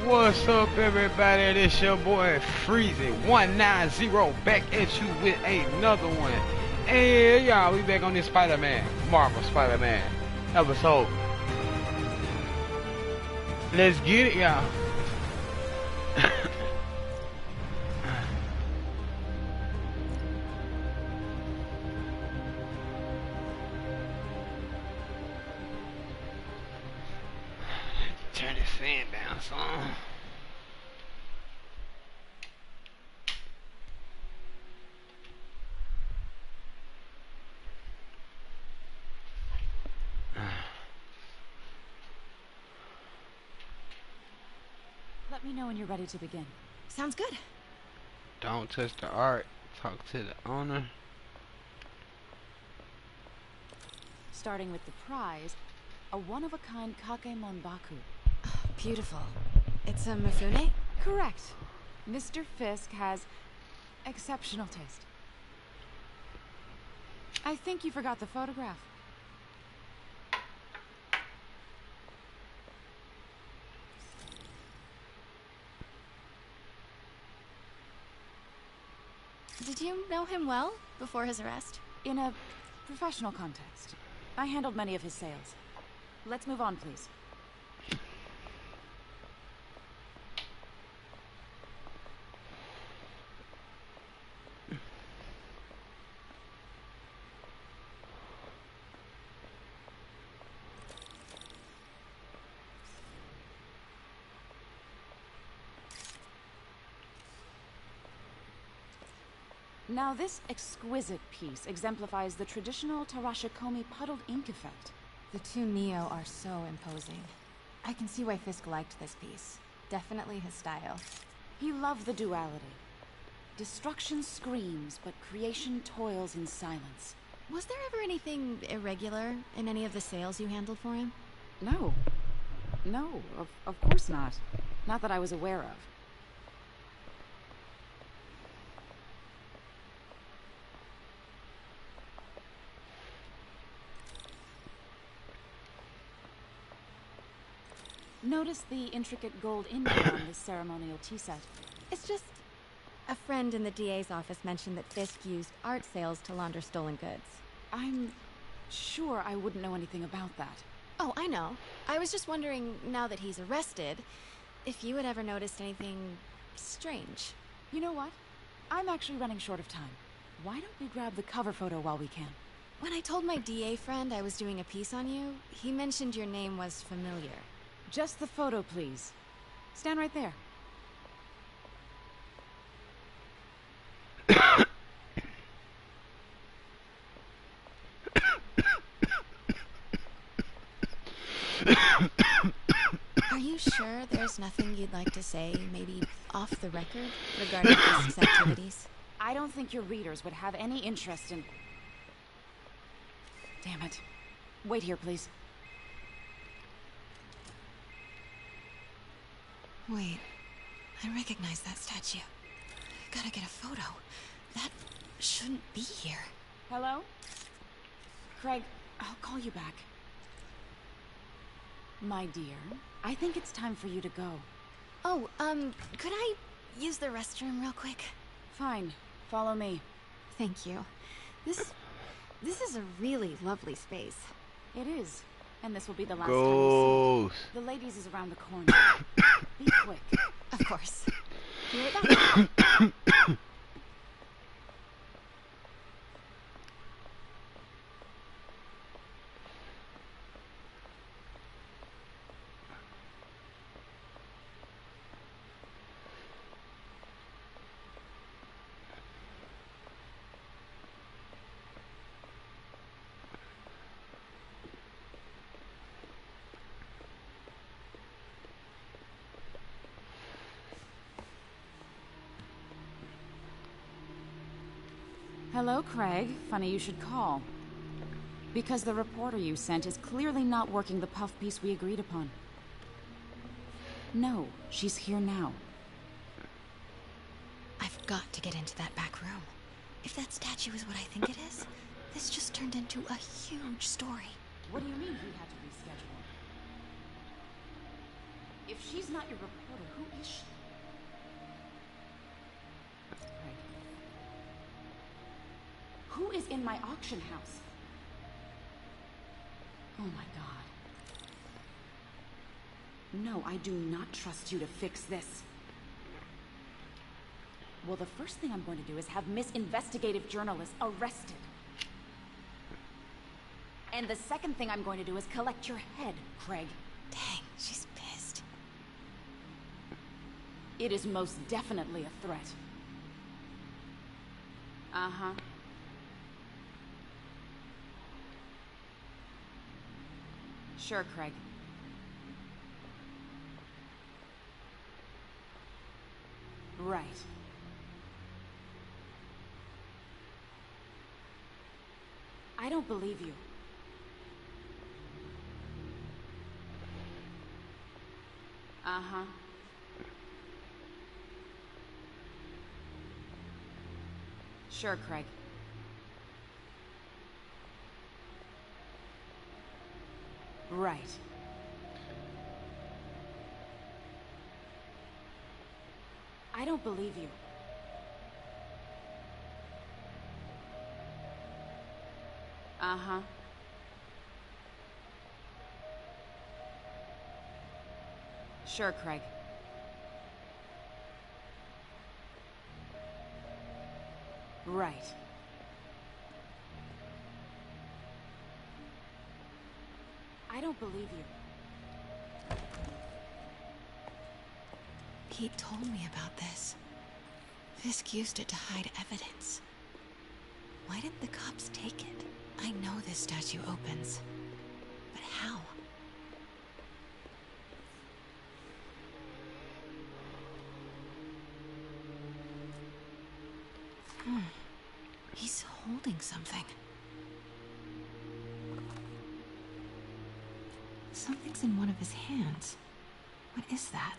What's up, everybody? This your boy Freezy 190 back at you with another one. And y'all, we back on this Spider-Man, Marvel Spider-Man episode. Let's get it, y'all. Turn this fan down, son. Let me know when you're ready to begin. Sounds good. Don't touch the art. Talk to the owner. Starting with the prize, a one-of-a-kind Kakemonbaku. Beautiful. It's a Mifune? Correct. Mr. Fisk has exceptional taste. I think you forgot the photograph. Did you know him well before his arrest? In a professional context. I handled many of his sales. Let's move on, please. Now this exquisite piece exemplifies the traditional Tarashikomi puddled ink effect. The two Neo are so imposing. I can see why Fisk liked this piece. Definitely his style. He loved the duality. Destruction screams, but creation toils in silence. Was there ever anything irregular in any of the sales you handled for him? No. No, of course not. Not that I was aware of. Notice the intricate gold inlay on this ceremonial tea set. It's just... a friend in the DA's office mentioned that Fisk used art sales to launder stolen goods. I'm sure I wouldn't know anything about that. Oh, I know. I was just wondering, now that he's arrested, if you had ever noticed anything strange. You know what? I'm actually running short of time. Why don't we grab the cover photo while we can? When I told my DA friend I was doing a piece on you, he mentioned your name was familiar. Just the photo, please. Stand right there. Are you sure there's nothing you'd like to say, maybe off the record, regarding Fisk's activities? I don't think your readers would have any interest in... Damn it. Wait here, please. Wait, I recognize that statue. Gotta get a photo. That shouldn't be here. Hello? Craig, I'll call you back. My dear, I think it's time for you to go. Oh, could I use the restroom real quick? Fine. Follow me. Thank you. This is a really lovely space. It is. And this will be the last Ghost. time you see it. The ladies is around the corner. Be quick. Of course. Be right back. Hello, Craig. Funny you should call. Because the reporter you sent is clearly not working the puff piece we agreed upon. No, she's here now. I've got to get into that back room. If that statue is what I think it is, this just turned into a huge story. What do you mean he had to reschedule? If she's not your reporter, who is she? Craig. Who is in my auction house? Oh my god. No, I do not trust you to fix this. Well, the first thing I'm going to do is have Miss Investigative Journalist arrested. And the second thing I'm going to do is collect your head, Craig. Dang, she's pissed. It is most definitely a threat. Uh-huh. Sure, Craig. Right. I don't believe you. Uh-huh. Sure, Craig. Right. I don't believe you. Uh-huh. Sure, Craig. Right. I don't believe you. Pete told me about this. Fisk used it to hide evidence. Why didn't the cops take it? I know this statue opens. But how? He's holding something. Something's in one of his hands. What is that?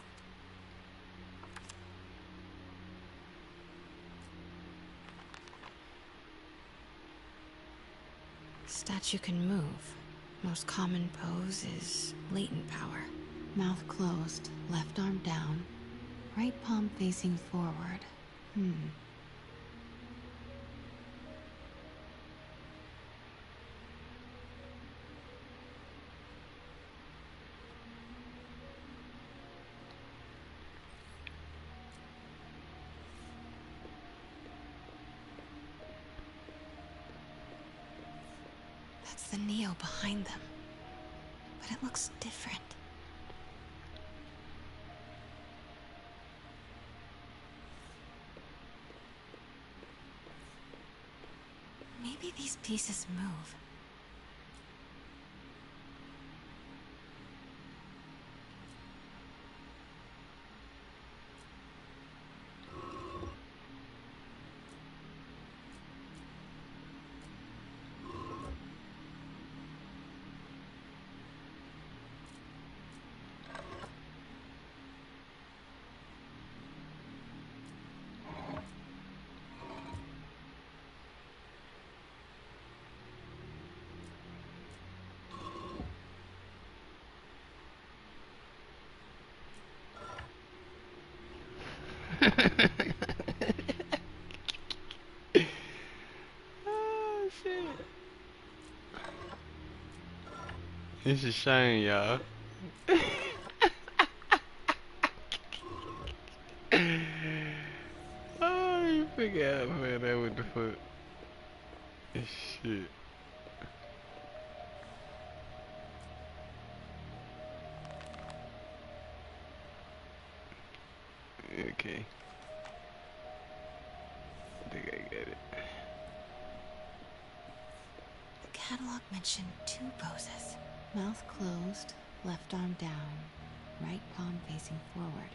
Statue can move. Most common pose is latent power. Mouth closed, left arm down, right palm facing forward. That's the Neo behind them. But it looks different. Maybe these pieces move. Oh shit. It's a shame, y'all. Oh, you forgot man, that what the fuck. Shit. Okay. I think I get it. The catalog mentioned 2 poses. Mouth closed, left arm down, right palm facing forward.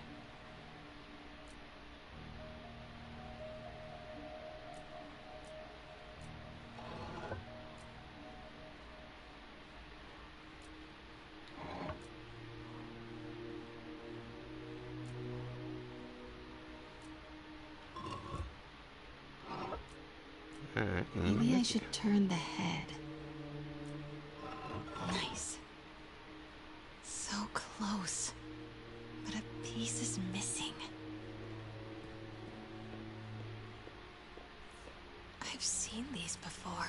Maybe I should turn the head. Nice. So close. I've seen these before.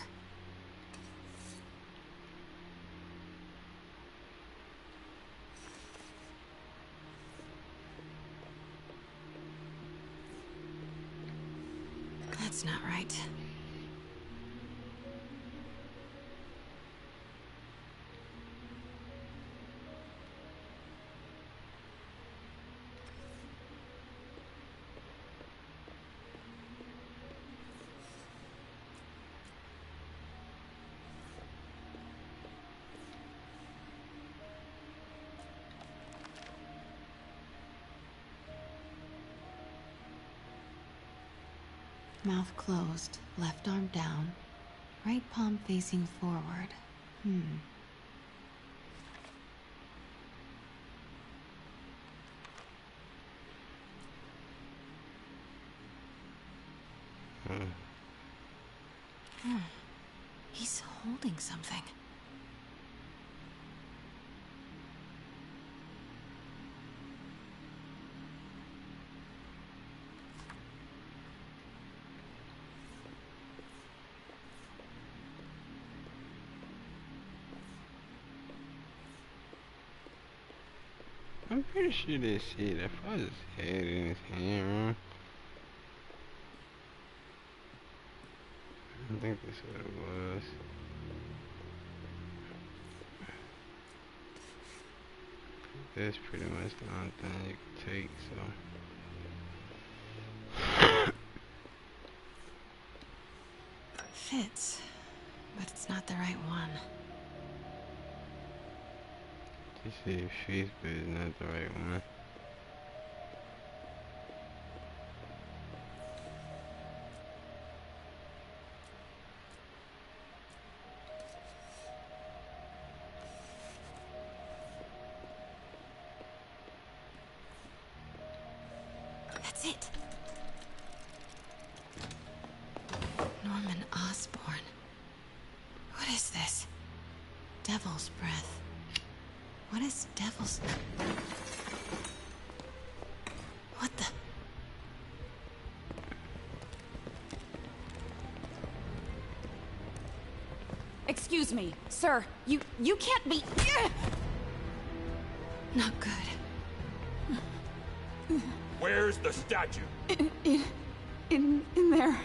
That's not right. Mouth closed, left arm down, right palm facing forward. He's holding something. I'm pretty sure they see it. If I just had anything wrong. I think that's what it was. That's pretty much the only thing you can take, so. Fits, but it's not the right one. You see your face, but it's not the right one. That's it. Norman Osborn. What is this? Devil's breath. What is devil's... What the... Excuse me, sir. You can't be... Not good. Where's the statue? In there.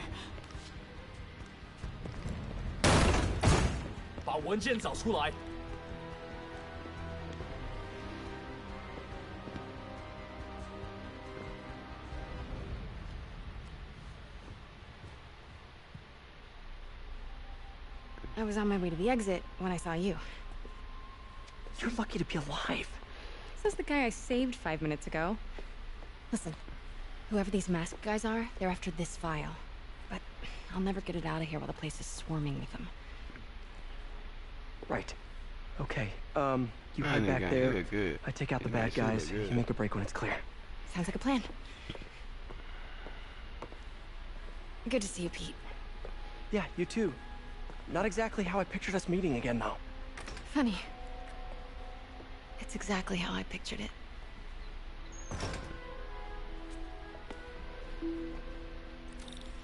把文件找出来。 I was on my way to the exit when I saw you. You're lucky to be alive. Says the guy I saved 5 minutes ago. Listen, whoever these masked guys are, they're after this file. But I'll never get it out of here while the place is swarming with them. Right. Okay. You hide back there. Good. I take out the bad guys. You make a break when it's clear. Sounds like a plan. Good to see you, Pete. Yeah, you too. Not exactly how I pictured us meeting again, though. Funny. It's exactly how I pictured it.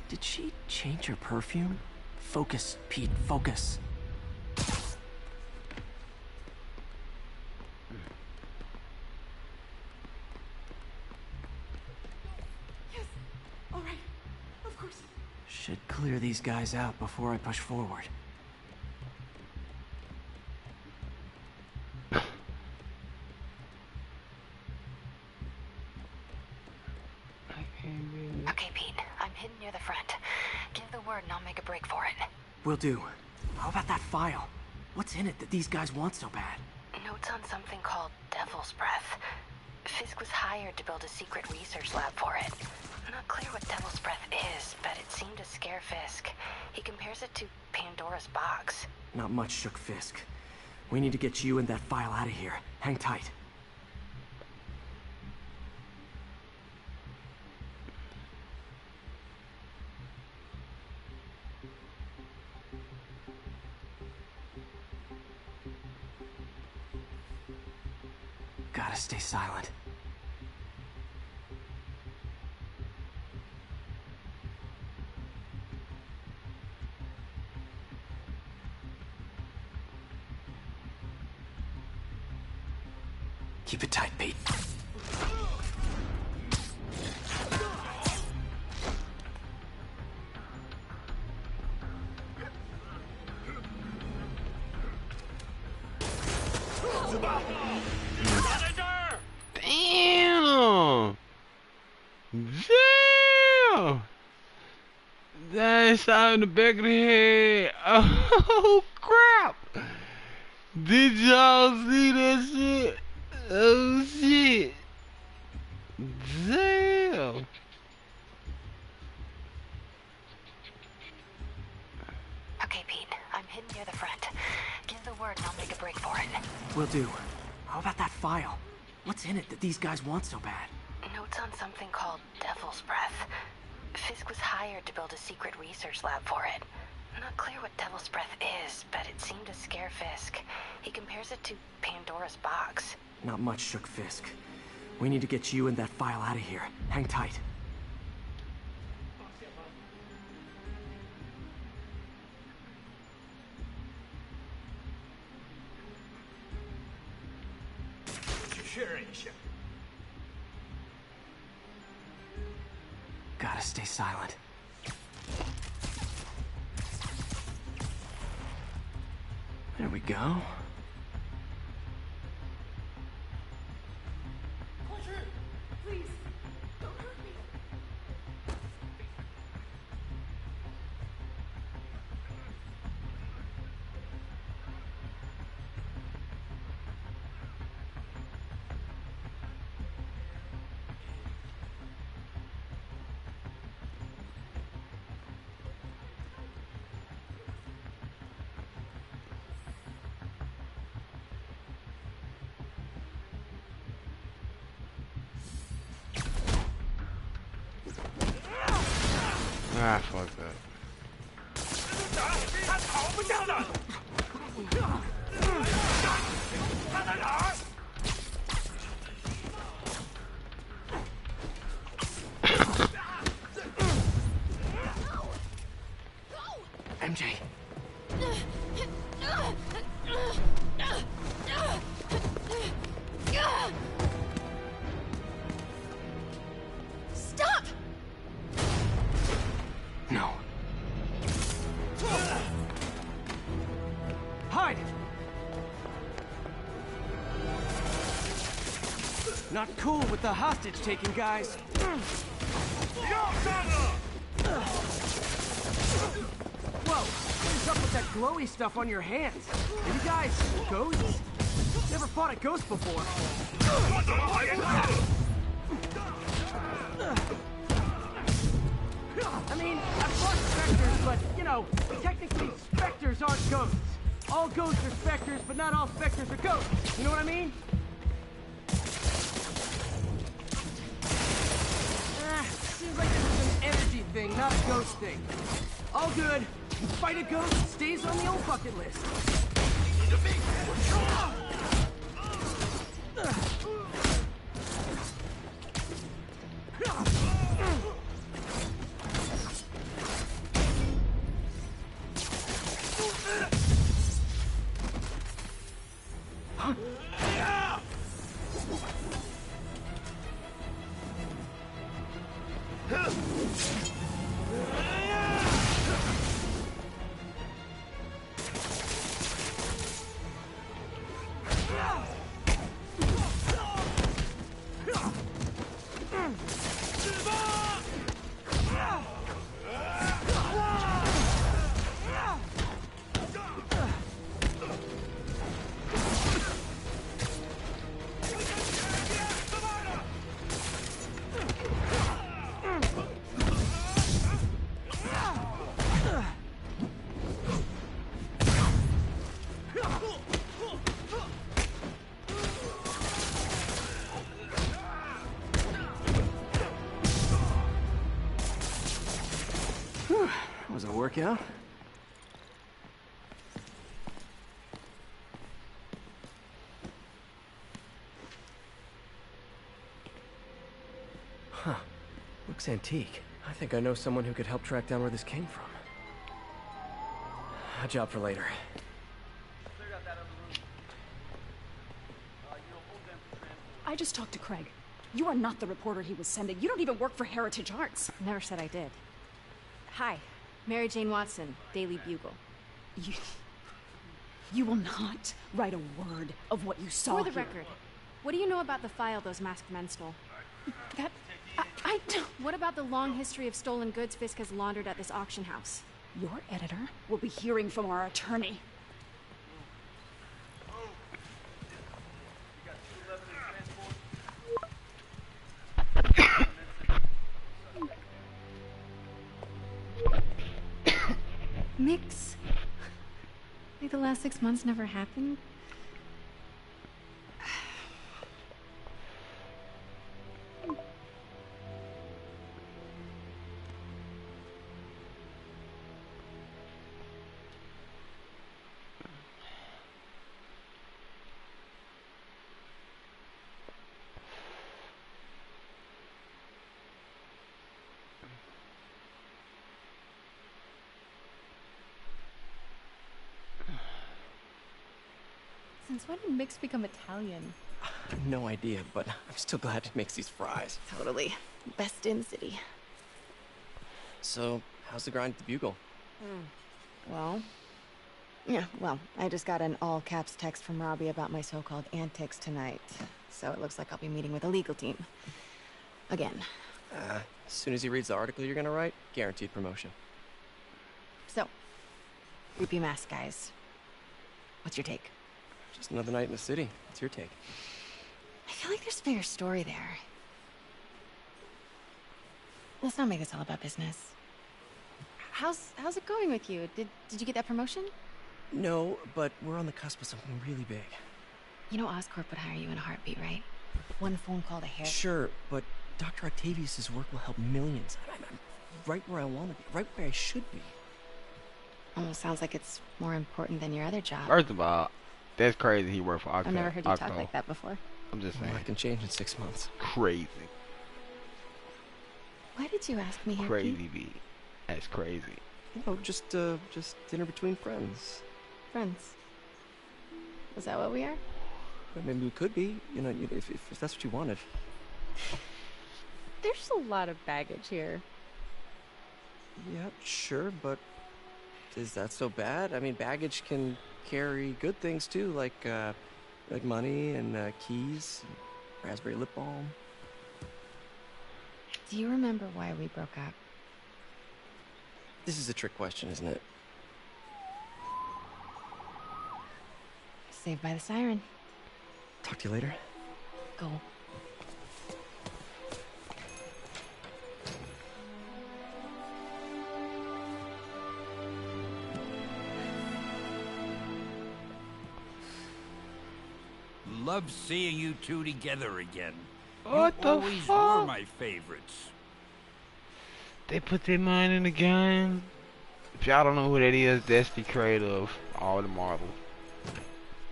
Did she change her perfume? Focus, Pete, focus. Yes. All right. Of course. Should clear these guys out before I push forward. Okay, Pete. I'm hidden near the front. Give the word and I'll make a break for it. Will do. How about that file? What's in it that these guys want so bad? Notes on something called Devil's Breath. Fisk was hired to build a secret research lab for it. Not clear what Devil's Breath is, but it seemed to scare Fisk. He compares it to Pandora's box. Not much shook Fisk. We need to get you and that file out of here. Hang tight. Gotta stay silent. Keep it tight, Pete. Damn! Damn! That shot in the back of the head. Oh crap! Did y'all see that shit? Oh shit! Damn! Okay, Pete. I'm hidden near the front. Give the word and I'll make a break for it. Will do. How about that file? What's in it that these guys want so bad? Notes on something called Devil's Breath. Fisk was hired to build a secret research lab for it. Not clear what Devil's Breath is, but it seemed to scare Fisk. He compares it to Pandora's box. Not much shook Fisk. We need to get you and that file out of here. Hang tight. Gotta stay silent. There we go. Ah, fuck that. MJ. Stop! No. Hide! Not cool with the hostage taking, guys. Whoa, what's up with that glowy stuff on your hands? Are you guys ghosts? Never fought a ghost before. I mean, I've fought specters, but, you know, technically specters aren't ghosts. All ghosts are specters, but not all specters are ghosts. You know what I mean? Seems like this is an energy thing, not a ghost thing. All good. Fight a ghost stays on the old bucket list. Was it a workout? Huh. Looks antique. I think I know someone who could help track down where this came from. A job for later. I just talked to Craig. You are not the reporter he was sending. You don't even work for Heritage Arts. Never said I did. Hi, Mary Jane Watson, Daily Bugle. You will not write a word of what you saw For the here. record, what do you know about the file those masked men stole? That... I don't... What about the long history of stolen goods Fisk has laundered at this auction house? Your editor will be hearing from our attorney. Mix? Like the last 6 months never happened? Since when did Mix become Italian? No idea, but I'm still glad he makes these fries. Totally. Best in city. So, how's the grind at the Bugle? Well, I just got an all-caps text from Robbie about my so-called antics tonight. So it looks like I'll be meeting with a legal team. Again. As soon as he reads the article you're gonna write, guaranteed promotion. So, groupie mask guys. What's your take? Just another night in the city. What's your take? I feel like there's a bigger story there. Let's not make this all about business. How's it going with you? Did you get that promotion? No, but we're on the cusp of something really big. You know Oscorp would hire you in a heartbeat, right? One phone call to hair. Sure, but Dr. Octavius' work will help millions. I'm right where I want to be, right where I should be. Almost sounds like it's more important than your other job. First of all, that's crazy he worked for Octo. I've never heard you talk like that before. I'm just A saying. lot can change in 6 months. Crazy. Why did you ask me here, Crazy Pete? B. That's crazy. You know, just dinner between friends. Friends. Was that what we are? But maybe we could be, you know, if that's what you wanted. There's a lot of baggage here. Yeah, sure, but is that so bad? I mean, baggage can carry good things too, like money and keys, and raspberry lip balm. Do you remember why we broke up? This is a trick question, isn't it? Saved by the siren. Talk to you later. Go. Love seeing you two together again. What you the always fuck? were my favorites. They put their mind in the game. If y'all don't know who that is, that's the creator of all the Marvel.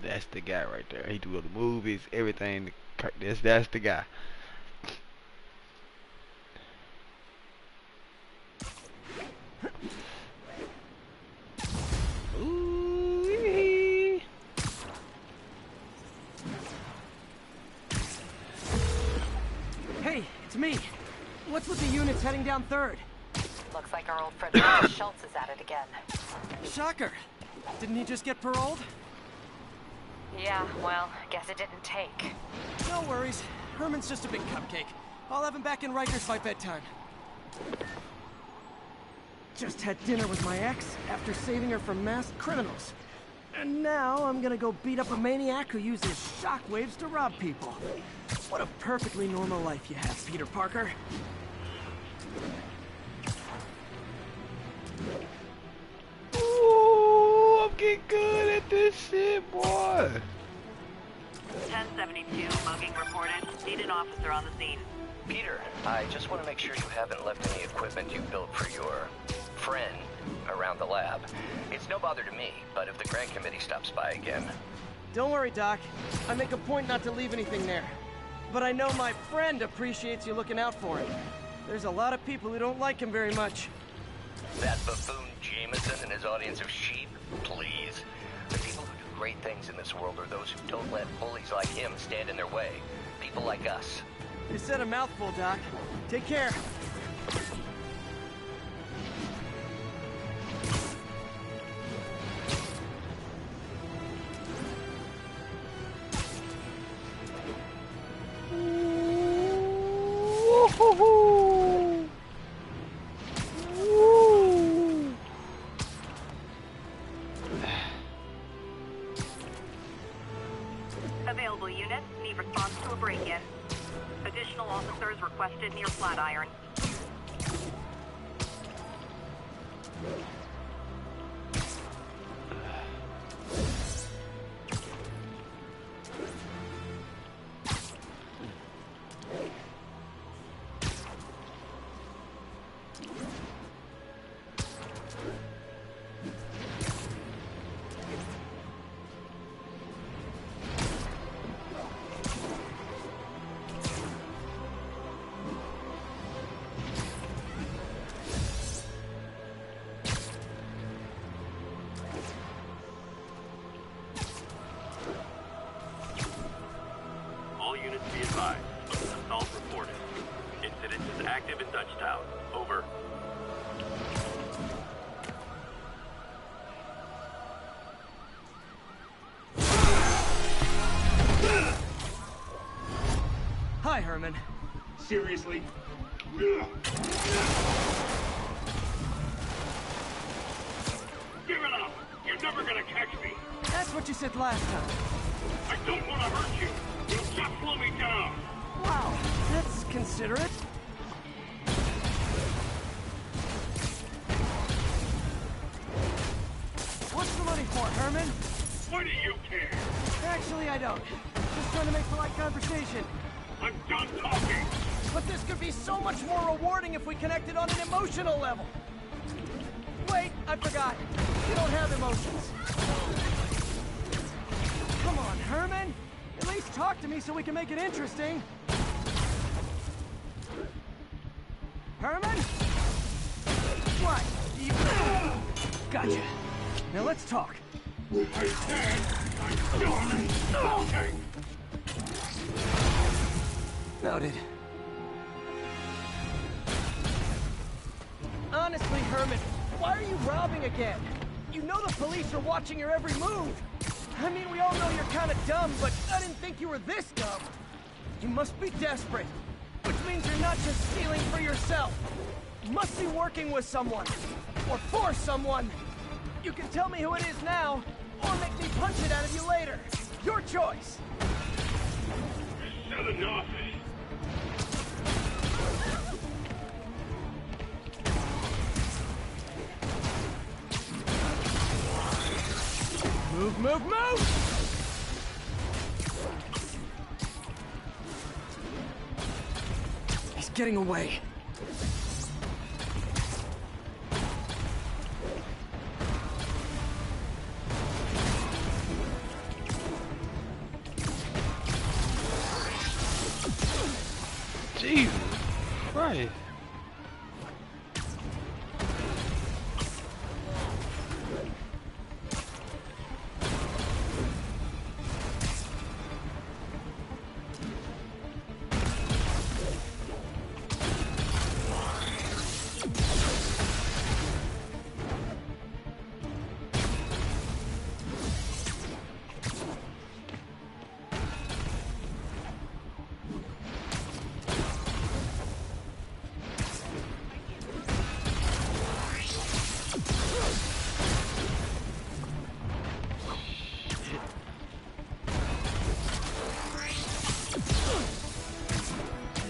That's the guy right there. He do all the movies, everything. That's the guy. Ooh-wee. Hey, it's me. What's with the units heading down 3rd? Looks like our old friend Marcus Schultz is at it again. Shocker. Didn't he just get paroled? Yeah, well, guess it didn't take. No worries. Herman's just a big cupcake. I'll have him back in Rikers by bedtime. Just had dinner with my ex after saving her from masked criminals. And now I'm gonna go beat up a maniac who uses shockwaves to rob people. What a perfectly normal life you have, Peter Parker. Ooh, I'm getting good at this shit, boy. 1072, mugging reported. Need an officer on the scene. Peter, I just want to make sure you haven't left any equipment you built for your friend around the lab. It's no bother to me, but if the grant committee stops by again... Don't worry, Doc. I make a point not to leave anything there. But I know my friend appreciates you looking out for him. There's a lot of people who don't like him very much. That buffoon Jameson and his audience of sheep? Please. The people who do great things in this world are those who don't let bullies like him stand in their way. People people like us. You said a mouthful, Doc. Take care. Available units need response to a break-in. Additional officers requested near Flatiron. All units be advised. Assault reported. Incident is active in Dutchtown. Over. Hi, Herman. Seriously? Give it up! You're never gonna catch me! That's what you said last time. I don't want to hurt you! You'll just slow me down! Wow, that's considerate. What's the money for, Herman? Why do you care? Actually, I don't. Just trying to make polite conversation. I'm done talking! But this could be so much more rewarding if we connected on an emotional level. Wait, I forgot. You don't have emotions. Come on, Herman. At least talk to me so we can make it interesting. Herman? What? Gotcha. Now let's talk. I said I'm done talking! Noted. Honestly, Herman, why are you robbing again? You know the police are watching your every move. I mean, we all know you're kind of dumb, but I didn't think you were this dumb. You must be desperate, which means you're not just stealing for yourself. You must be working with someone, or for someone. You can tell me who it is now, or make me punch it out of you later. Your choice. Said enough! Move, move, move! He's getting away. Jesus Christ.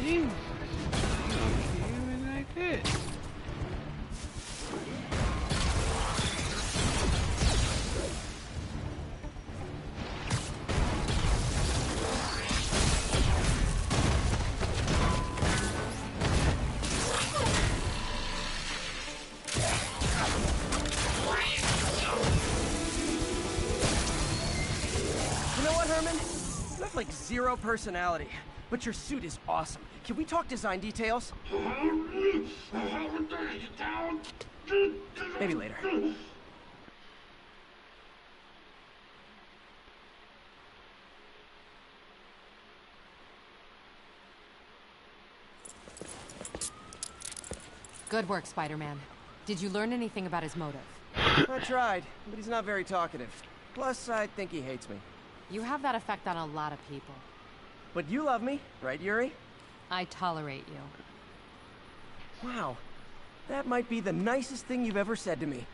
Jesus. You don't kill me like that. You know what, Herman? You have like zero personality, but your suit is awesome. Can we talk design details? Maybe later. Good work, Spider-Man. Did you learn anything about his motive? I tried, but he's not very talkative. Plus, I think he hates me. You have that effect on a lot of people. But you love me, right, Yuri? I tolerate you. Wow. That might be the nicest thing you've ever said to me.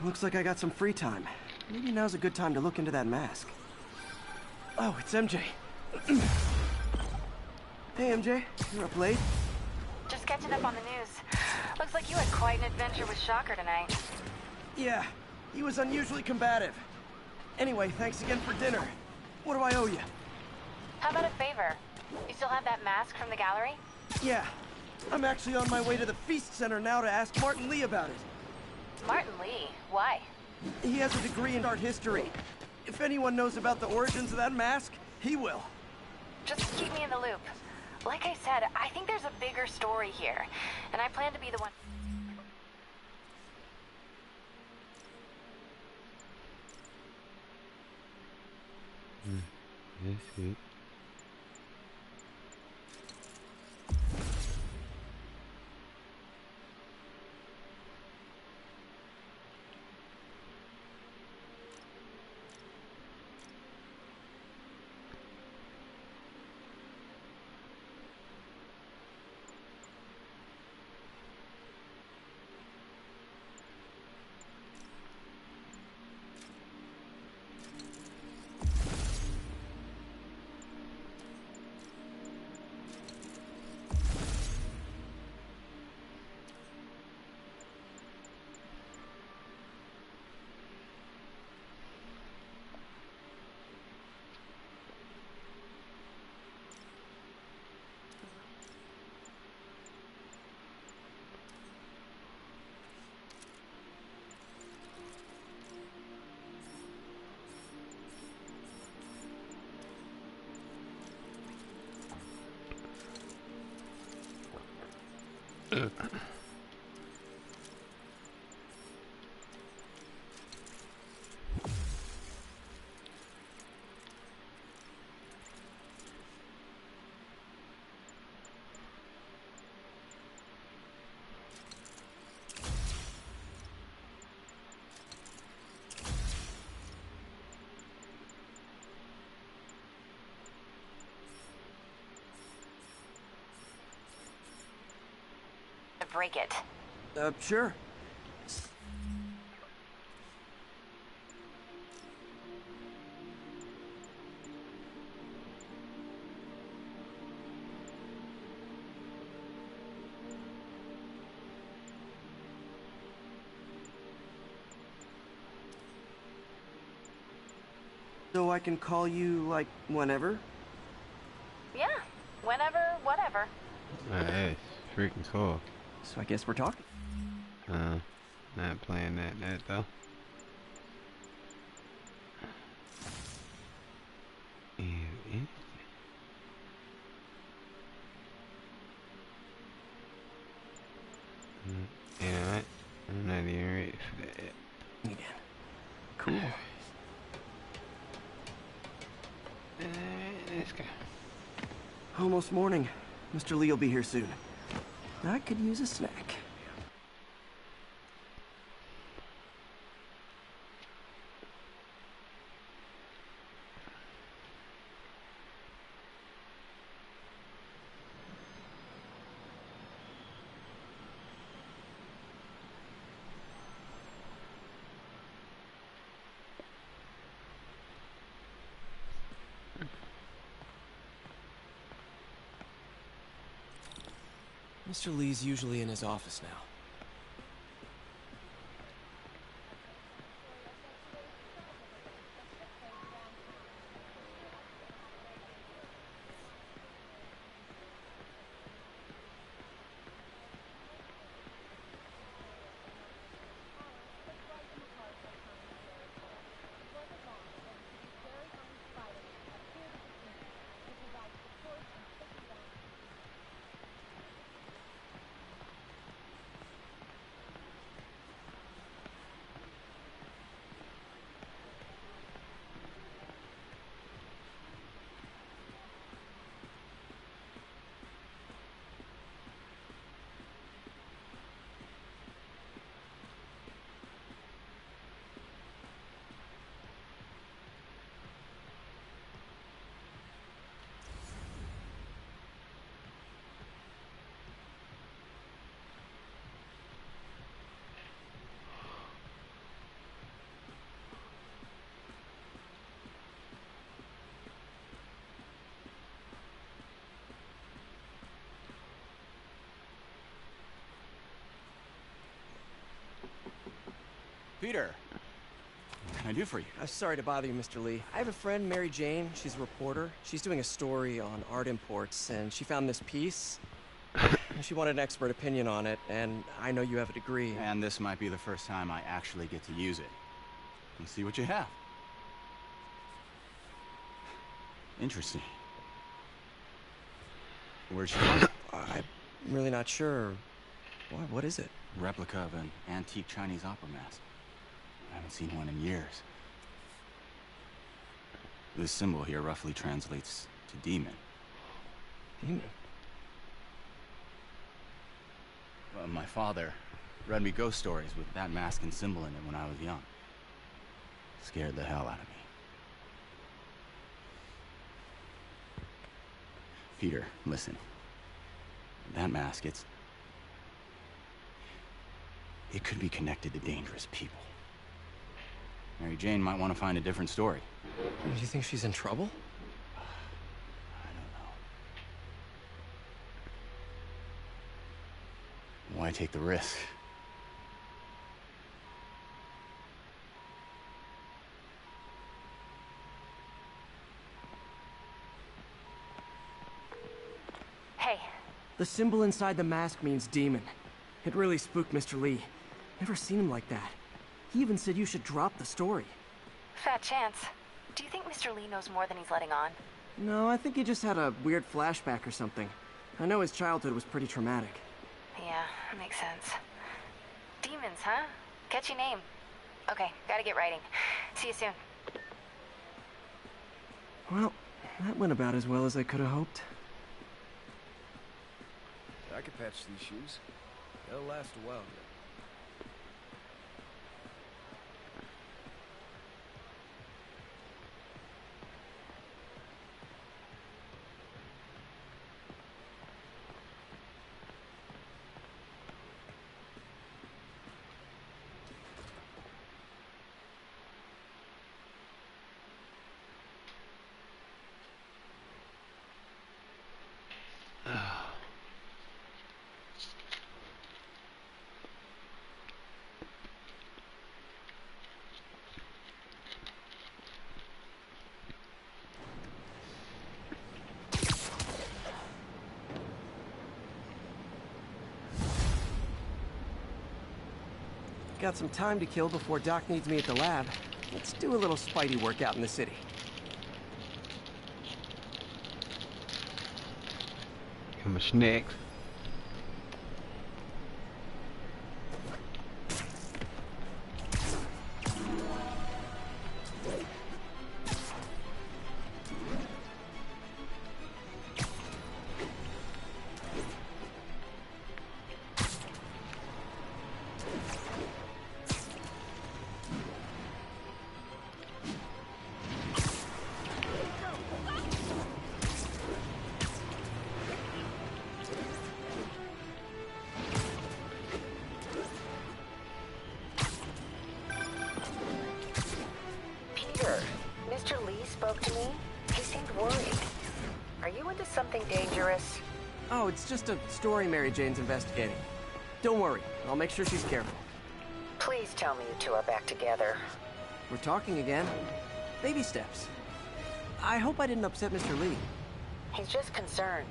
Looks like I got some free time. Maybe now's a good time to look into that mask. Oh, it's MJ. Hey, MJ. You're up late? Just catching up on the news. Looks like you had quite an adventure with Shocker tonight. Yeah, he was unusually combative. Anyway, thanks again for dinner. What do I owe you? How about a favor? You still have that mask from the gallery? Yeah, I'm actually on my way to the Feast Center now to ask Martin Lee about it. Martin Lee? Why? He has a degree in art history. If anyone knows about the origins of that mask, he will. Just keep me in the loop. Like I said, I think there's a bigger story here, and I plan to be the one... Yes, sweet. Break it. Sure. So I can call you, like, whenever? Yeah, whenever, whatever. Nice. Freaking cool. So I guess we're talking. Not playing that though. You know what? I'm not even ready for that yet. Again. Cool. Let's go. Almost morning. Mr. Lee will be here soon. I could use a snack. Mr. Lee's usually in his office now. Peter, what can I do for you? Sorry to bother you, Mr. Lee. I have a friend, Mary Jane. She's a reporter. She's doing a story on art imports, and she found this piece. She wanted an expert opinion on it, and I know you have a degree. And this might be the first time I actually get to use it. Let's see what you have. Interesting. Where'd she find it? I'm really not sure. What is it? Replica of an antique Chinese opera mask. I haven't seen one in years. This symbol here roughly translates to demon. Demon? My father read me ghost stories with that mask and symbol in it when I was young. Scared the hell out of me. Peter, listen. That mask, it could be connected to dangerous people. Mary Jane might want to find a different story. Do you think she's in trouble? I don't know. Why take the risk? Hey. The symbol inside the mask means demon. It really spooked Mr. Lee. Never seen him like that. He even said you should drop the story. Fat chance. Do you think Mr. Lee knows more than he's letting on? No, I think he just had a weird flashback or something. I know his childhood was pretty traumatic. Yeah, makes sense. Demons, huh? Catchy name. Okay, gotta get writing. See you soon. Well, that went about as well as I could have hoped. I could patch these shoes. They'll last a while yet. Got some time to kill before Doc needs me at the lab. Let's do a little Spidey workout in the city. Give him a snack. Mr. Lee spoke to me. He seemed worried. Are you into something dangerous? Oh, it's just a story Mary Jane's investigating. Don't worry, I'll make sure she's careful. Please tell me you two are back together. We're talking again. Baby steps. I hope I didn't upset Mr. Lee. He's just concerned.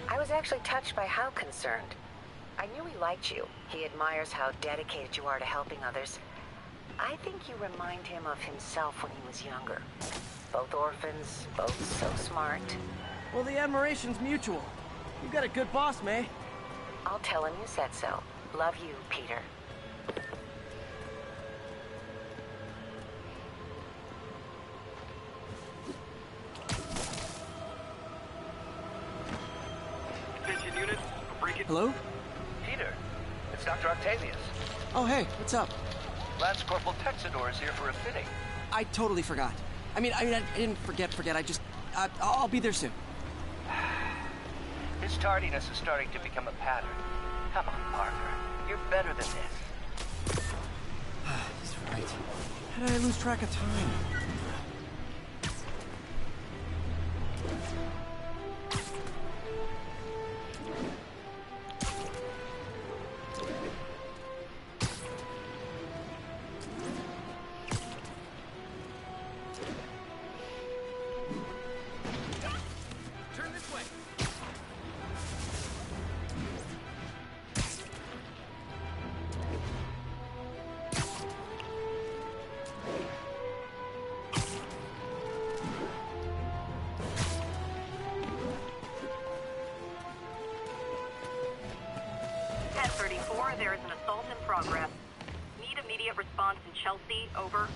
I was actually touched by how concerned. I knew he liked you. He admires how dedicated you are to helping others. I think you remind him of himself when he was younger. Both orphans, both so smart. Well, the admiration's mutual. You got a good boss, May. I'll tell him you said so. Love you, Peter. Attention units, break it. Hello? Peter, it's Dr. Octavius. Oh, hey, what's up? Lance Corporal Texador is here for a fitting. I totally forgot. I didn't forget. I just, I'll be there soon. His tardiness is starting to become a pattern. Come on, Parker. You're better than this. He's right. How did I lose track of time? 34, there is an assault in progress. Need immediate response in Chelsea, over.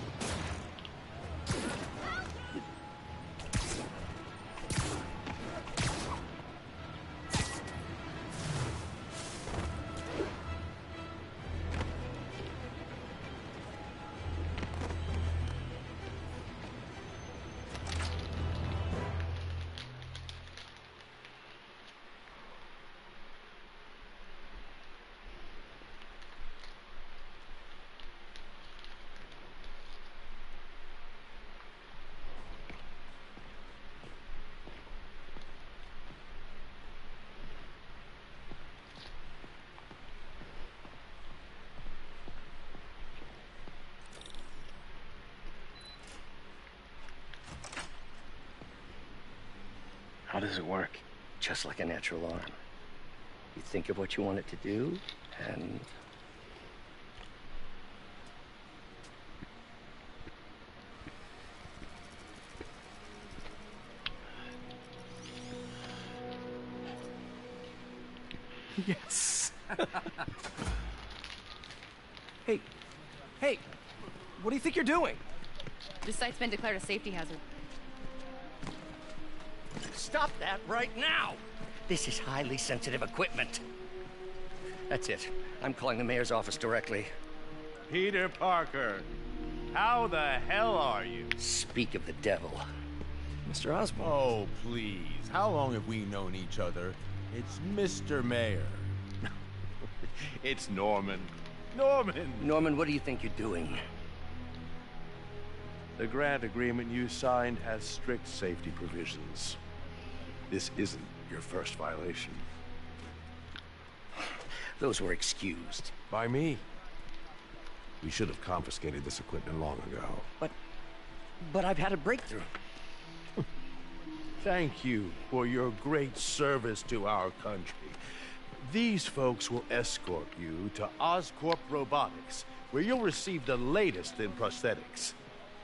How does it work? Just like a natural arm. You think of what you want it to do, and... Yes. Hey, what do you think you're doing? This site's been declared a safety hazard. Stop that right now! This is highly sensitive equipment. That's it. I'm calling the mayor's office directly. Peter Parker, how the hell are you? Speak of the devil. Mr. Osborn. Oh, please. How long have we known each other? It's Mr. Mayor. It's Norman. Norman, what do you think you're doing? The grant agreement you signed has strict safety provisions. This isn't your first violation. Those were excused. By me. We should have confiscated this equipment long ago. But I've had a breakthrough. Thank you for your great service to our country. These folks will escort you to Oscorp Robotics, where you'll receive the latest in prosthetics.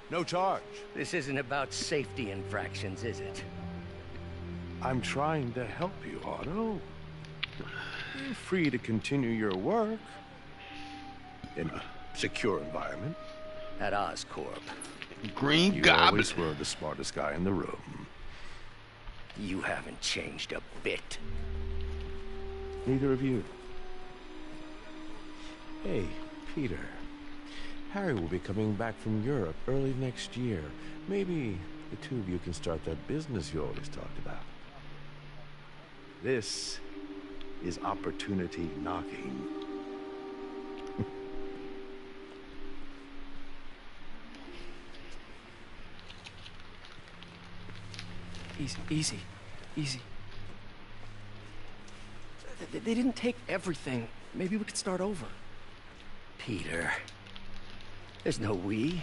No charge. This isn't about safety infractions, is it? I'm trying to help you, Otto. You're free to continue your work in a secure environment. At Oscorp. Green You Goblin. always were the smartest guy in the room. You haven't changed a bit. Neither of you. Hey, Peter. Harry will be coming back from Europe early next year. Maybe the two of you can start that business you always talked about. This is opportunity knocking. Easy. They didn't take everything. Maybe we could start over. Peter, there's no we.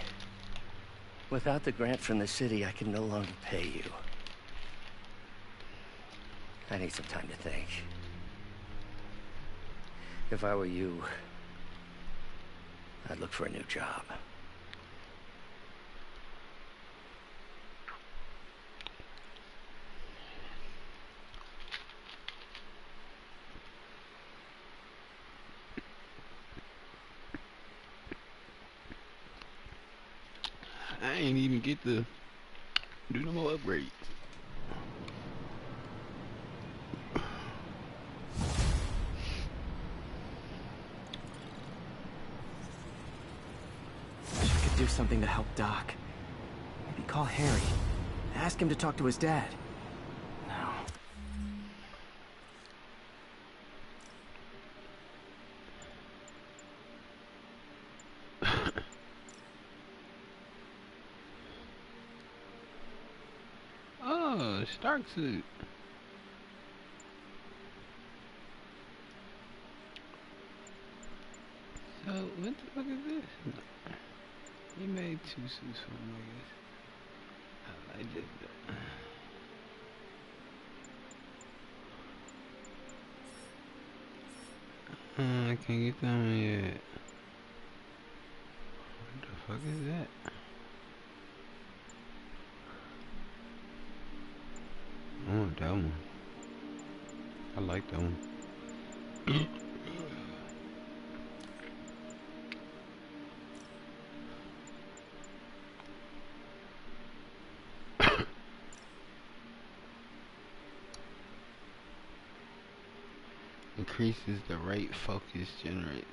Without the grant from the city, I can no longer pay you. I need some time to think. If I were you, I'd look for a new job. I ain't even get to do no more upgrades. Wish I could do something to help Doc. Maybe call Harry. Ask him to talk to his dad. No. Oh, Stark suit. So, what the fuck is this? He made two suits for him, I guess. I like this. I can't get down yet. What the fuck is that? I want that one. I like that one. Increases the rate focus generates.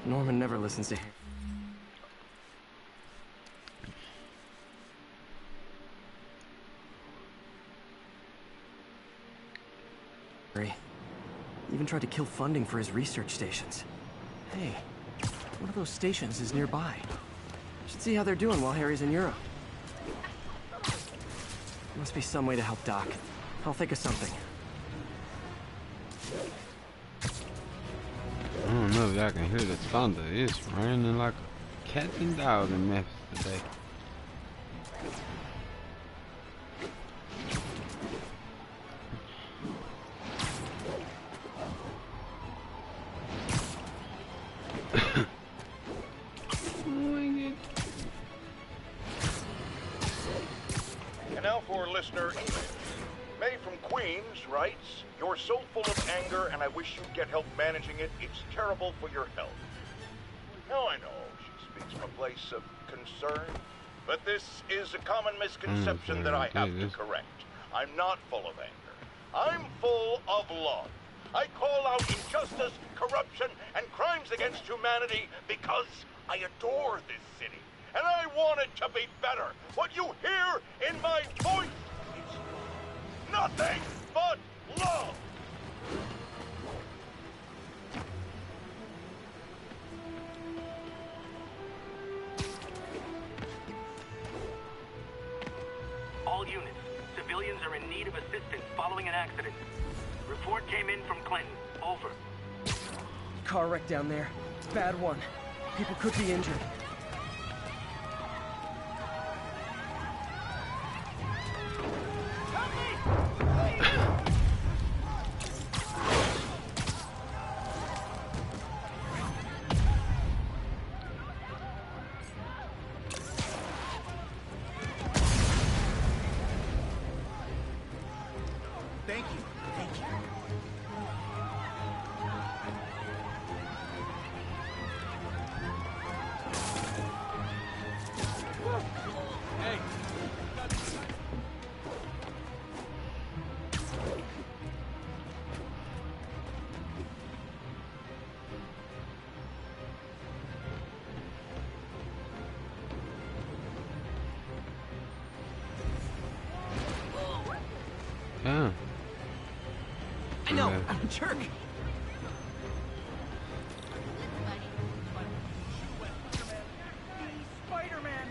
Norman never listens to Harry. Even tried to kill funding for his research stations. Hey, one of those stations is nearby. Should see how they're doing while Harry's in Europe. Must be some way to help Doc. I'll think of something. I don't know if y'all can hear the thunder. It's raining like a cat and dog in Memphis today. And now for listener email. May from Queens writes, "You're so full of anger and I wish you'd get help managing it. It's terrible for your health." Now I know she speaks from a place of concern, but this is a common misconception that I have to correct. I'm not full of anger. I'm full of love. I call out injustice, corruption, and crimes against humanity because I adore this city. And I want it to be better. What you hear in my voice is nothing but love. All units, civilians are in need of assistance following an accident. Report came in from Clinton. Over. Car wreck down there. Bad one. People could be injured. Thank you. Thank you. Hey. Yeah. I know, I'm a jerk. Spiderman!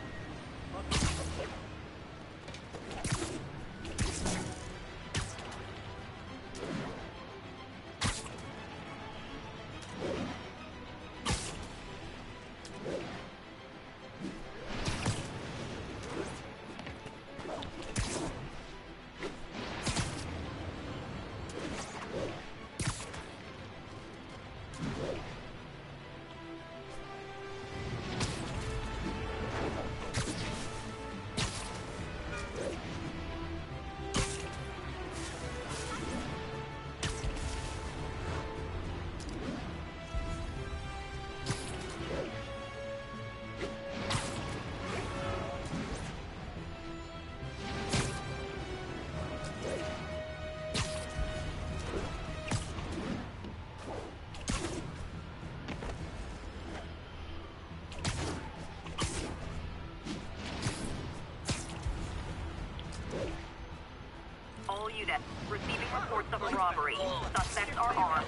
All units, receiving reports of a robbery. Suspects are armed.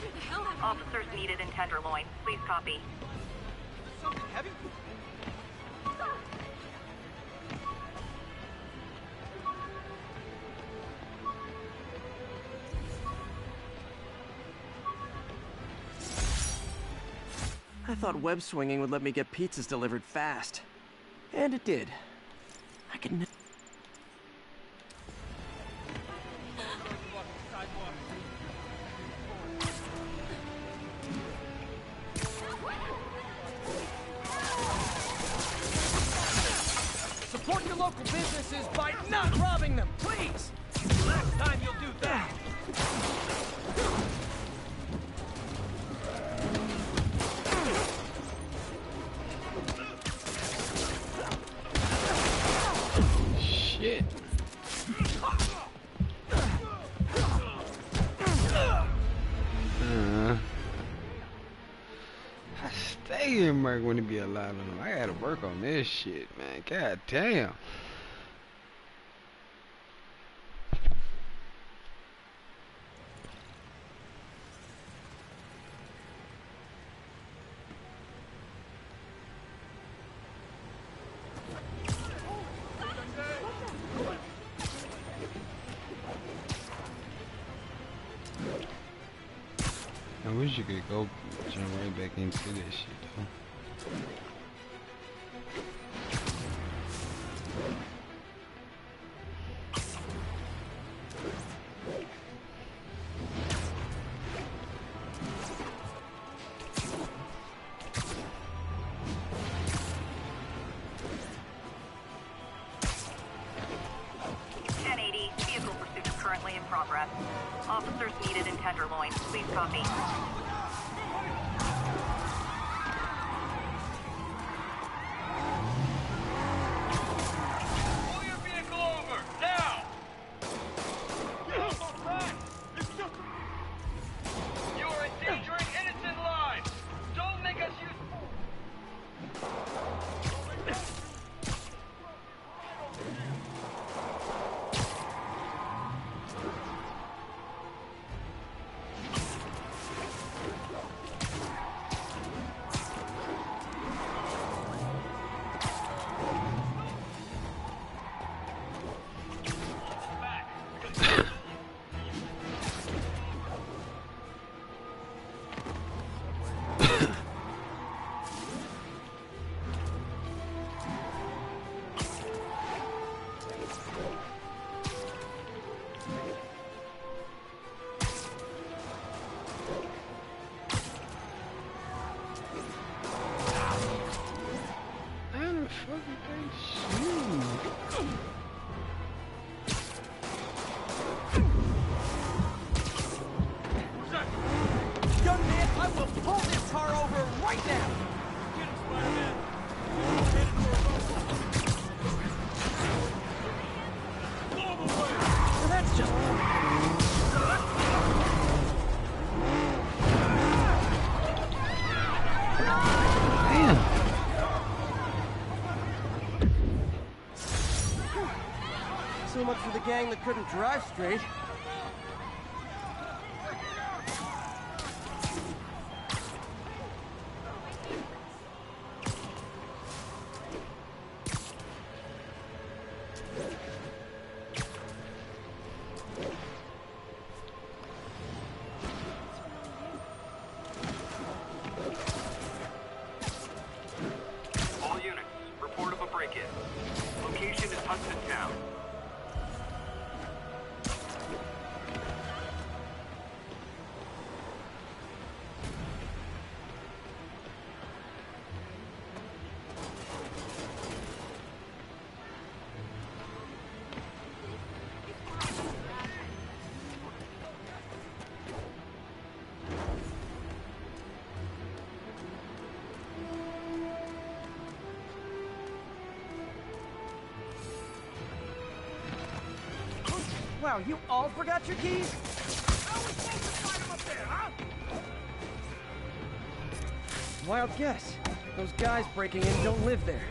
Officers needed in Tenderloin. Please copy. Something heavy? I thought web swinging would let me get pizzas delivered fast. And it did. I could is by not robbing them, please! Last time you'll do that! Shit. I stay in work when it be a lot of them. I gotta work on this shit, man. God damn. I wish you could go jump right back into this shit though. Vehicle pursuit is currently in progress. Officers needed in Tenderloin. Please copy. Pull your vehicle over, now! You are endangering innocent lives! Don't make us use... Young man, I will pull this car over right now! Get him, Spider-Man! Blow him away! Well, that's just... So much for the gang that couldn't drive straight. All units, report of a break-in. Location is Hudson Town. Wow, you all forgot your keys? How are we supposed to find him up there, huh? Wild guess. Those guys breaking in don't live there.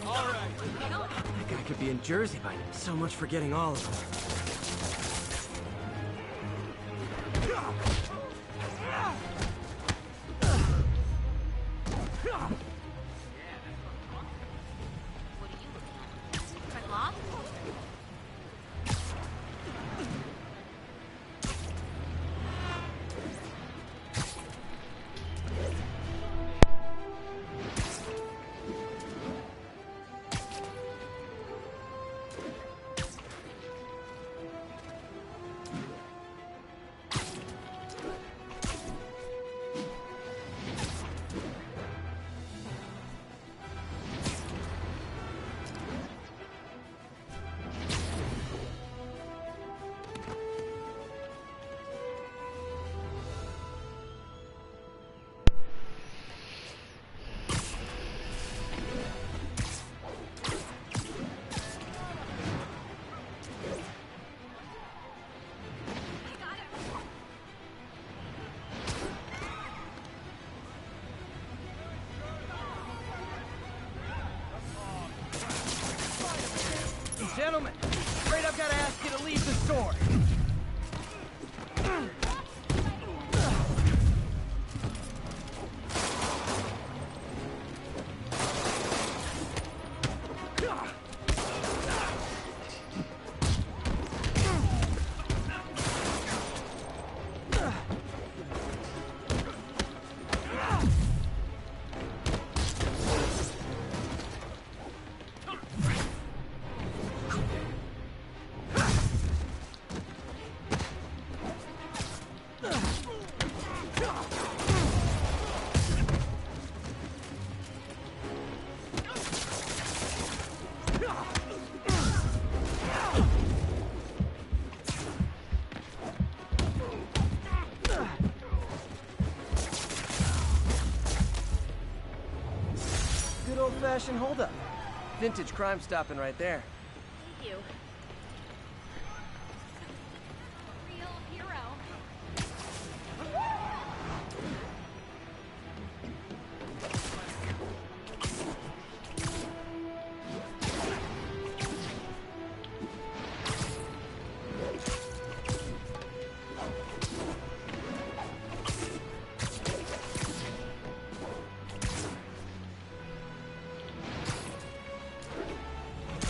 That guy could be in Jersey by now. So much for getting all of them. gentlemen, afraid I've got to ask you to leave the store. Good old-fashioned holdup. Vintage crime stopping right there. Thank you. Real hero.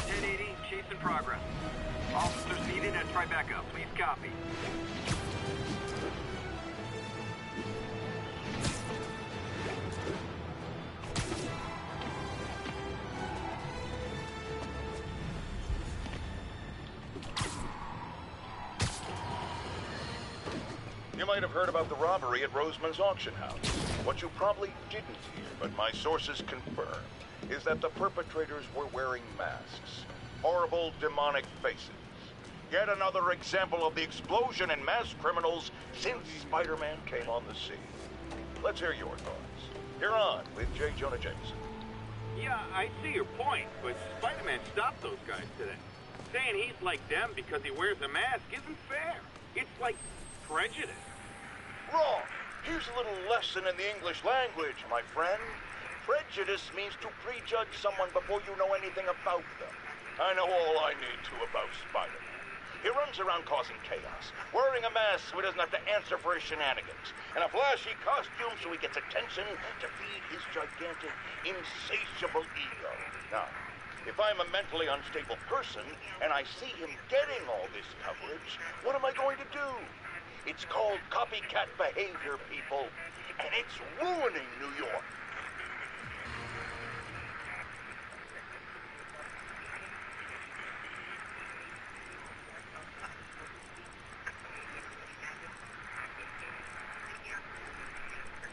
1080, chase in progress. Officers needed at Tribeca. Please copy. You might have heard about the robbery at Roseman's auction house. What you probably didn't hear, but my sources confirm, is that the perpetrators were wearing masks. Horrible, demonic faces. Yet another example of the explosion in mass criminals since Spider-Man came on the scene. Let's hear your thoughts. You're on with J. Jonah Jameson. Yeah, I see your point, but Spider-Man stopped those guys today. Saying he's like them because he wears a mask isn't fair. It's like prejudice. Wrong. Here's a little lesson in the English language, my friend. Prejudice means to prejudge someone before you know anything about them. I know all I need to about Spider-Man. He runs around causing chaos, wearing a mask so he doesn't have to answer for his shenanigans, and a flashy costume so he gets attention to feed his gigantic, insatiable ego. Now, if I'm a mentally unstable person and I see him getting all this coverage, what am I going to do? It's called copycat behavior, people, and it's ruining New York.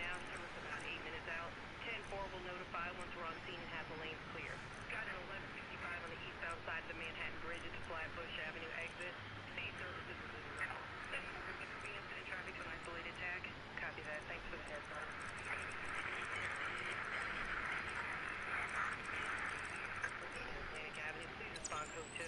Now, service about 8 minutes out. 10-4 will notify once we're on scene and have the lanes clear. Got an 1165 on the eastbound side of the Manhattan Bridge at the Flatbush Avenue exit. State services is in route. 746 p.m. to traffic to an isolated tag. Copy that. Thanks for the heads up. Atlantic Avenue, please respond code 2.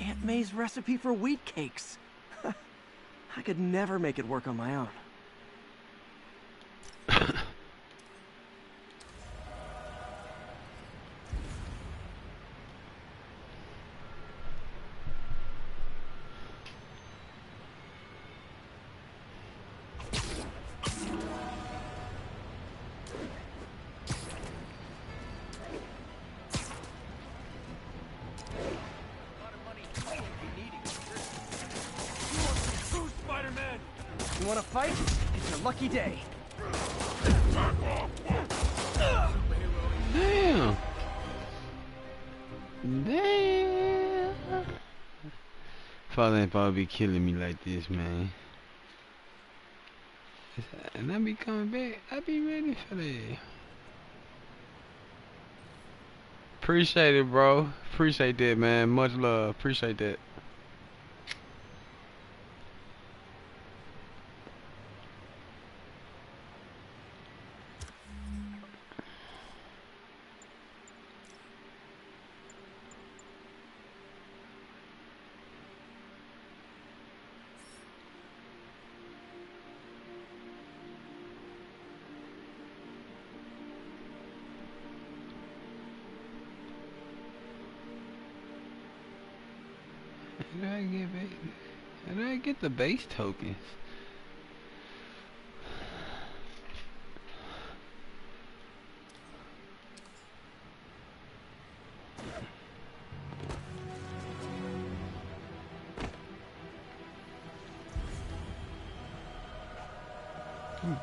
Aunt May's recipe for wheat cakes. I could never make it work on my own. Spider-Man! You wanna fight? It's your lucky day. Damn. Damn. Father ain't probably be killing me like this, man. And I be coming back. I be ready for that. Appreciate it, bro. Appreciate that, man. Much love. Appreciate that. How do I get the base tokens?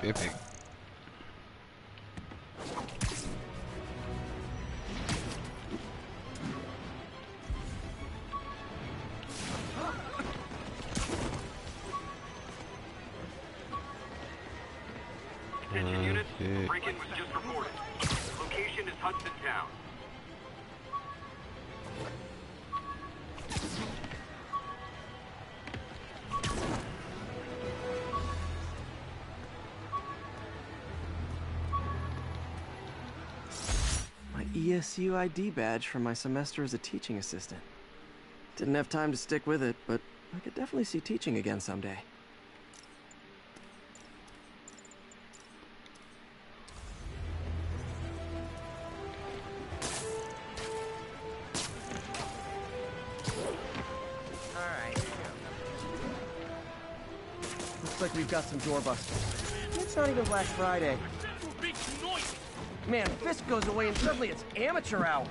Epic. Attention units, break-in was just reported. Location is Hudson Town. My ESU ID badge from my semester as a teaching assistant. Didn't have time to stick with it, but I could definitely see teaching again someday. Looks like we've got some doorbusters. It's not even Black Friday. Man, Fisk goes away and suddenly it's amateur hour.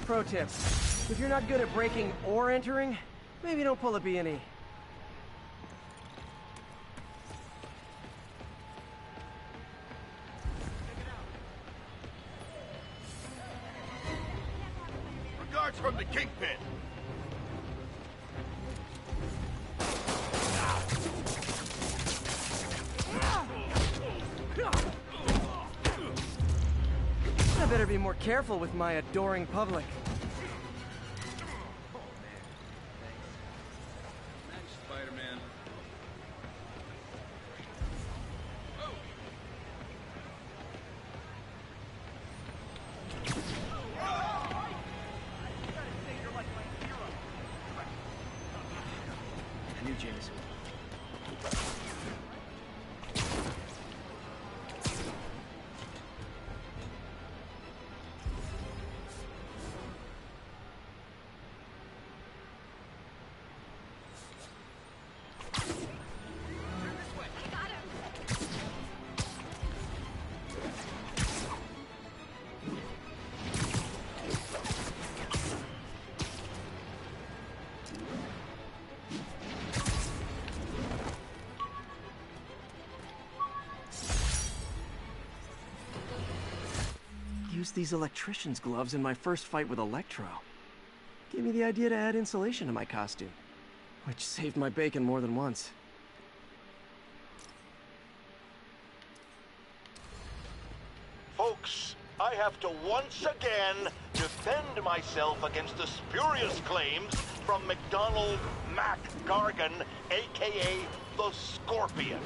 Pro tip, if you're not good at breaking or entering, maybe don't pull a B&E. Regards from the Kingpin. I better be more careful with my adoring public. Thanks, Spider-Man. New Jameson. Used these electrician's gloves in my first fight with Electro. Gave me the idea to add insulation to my costume, which saved my bacon more than once. Folks, I have to once again defend myself against the spurious claims from McDonald Mac Gargan, aka the Scorpion.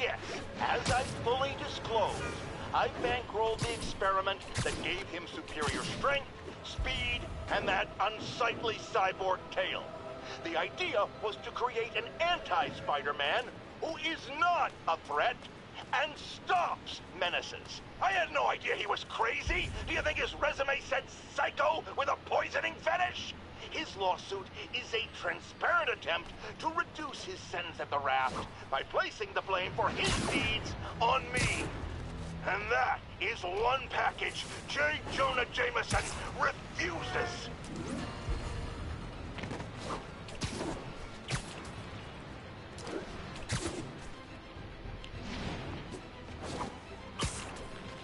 Yes, as I fully disclosed, I bankrolled the experiment that gave him superior strength, speed, and that unsightly cyborg tail. The idea was to create an anti-Spider-Man who is not a threat and stops menaces. I had no idea he was crazy. Do you think his resume said psycho with a poisoning fetish? His lawsuit is a transparent attempt to reduce his sentence at the raft by placing the blame for his deeds on me. And that is one package J. Jonah Jameson refuses.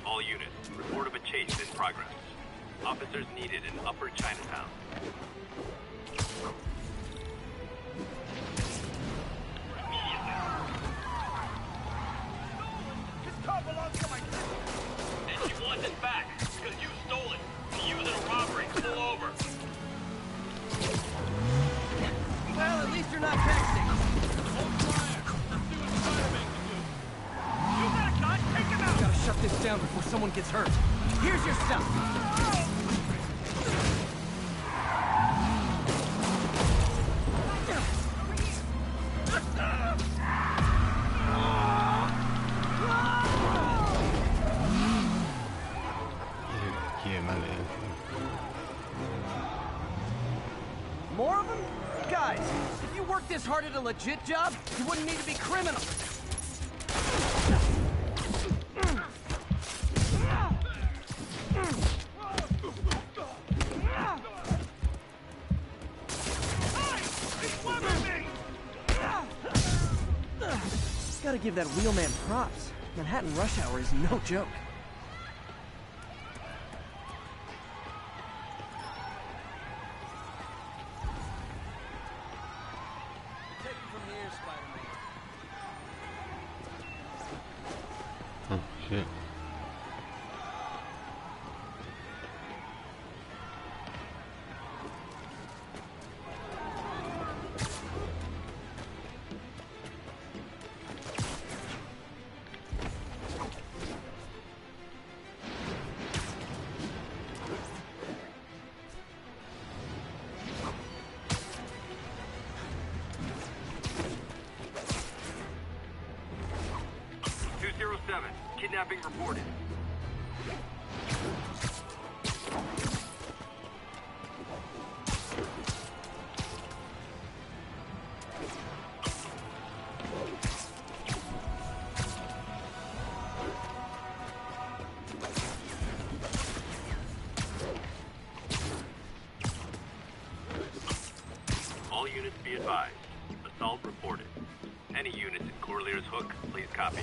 All units, report of a chase in progress. Officers needed in Upper Chinatown. This car belongs to my sister. And she wants it back, because you stole it. To use in a robbery. Pull over. Well, at least you're not texting. You got a gun? Take him out! Gotta shut this down before someone gets hurt. Here's your stuff. More of them? Guys, if you worked this hard at a legit job, you wouldn't need to be criminals. Gotta give that wheelman props. Manhattan rush hour is no joke. Take it from here, Spider-Man. Oh, shit. Kidnapping reported. All units be advised. Assault reported. Any units in Corlear's Hook, please copy.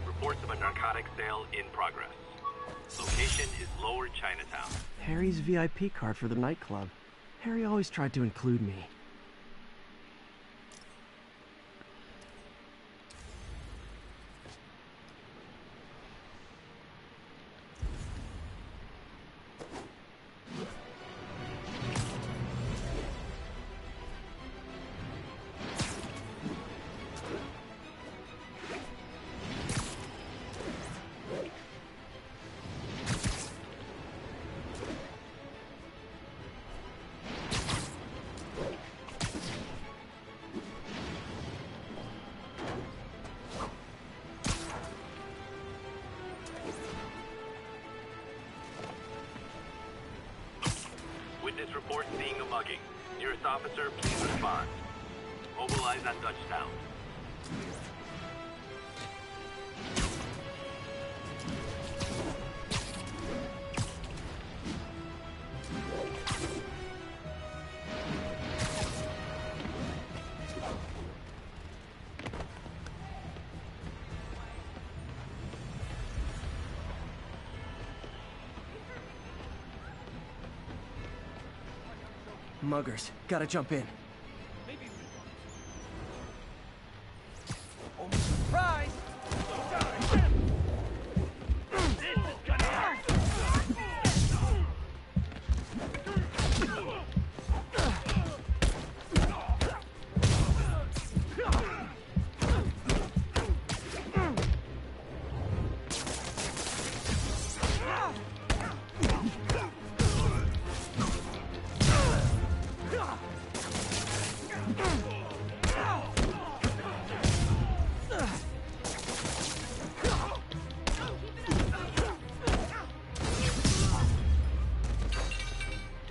Reports of a narcotic sale in progress. Location is Lower Chinatown. Harry's VIP card for the nightclub. Harry always tried to include me. Witness reports seeing a mugging. Nearest officer, please respond. Mobilize on Dutchtown. Muggers, gotta jump in. Surprise!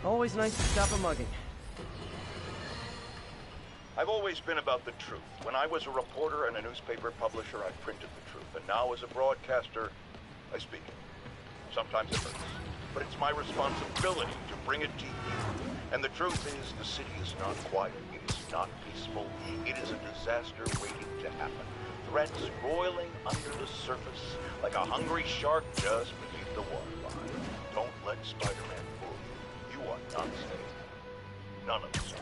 Always nice to stop a mugging. I've always been about the truth. When I was a reporter and a newspaper publisher, I printed the truth. And now as a broadcaster, I speak it. Sometimes it hurts. But it's my responsibility to bring it to you. And the truth is, the city is not quiet. It is not peaceful. It is a disaster waiting to happen. Threats roiling under the surface like a hungry shark just beneath the waterline. Don't let Spider-Man fool you. You are not safe. None of us are.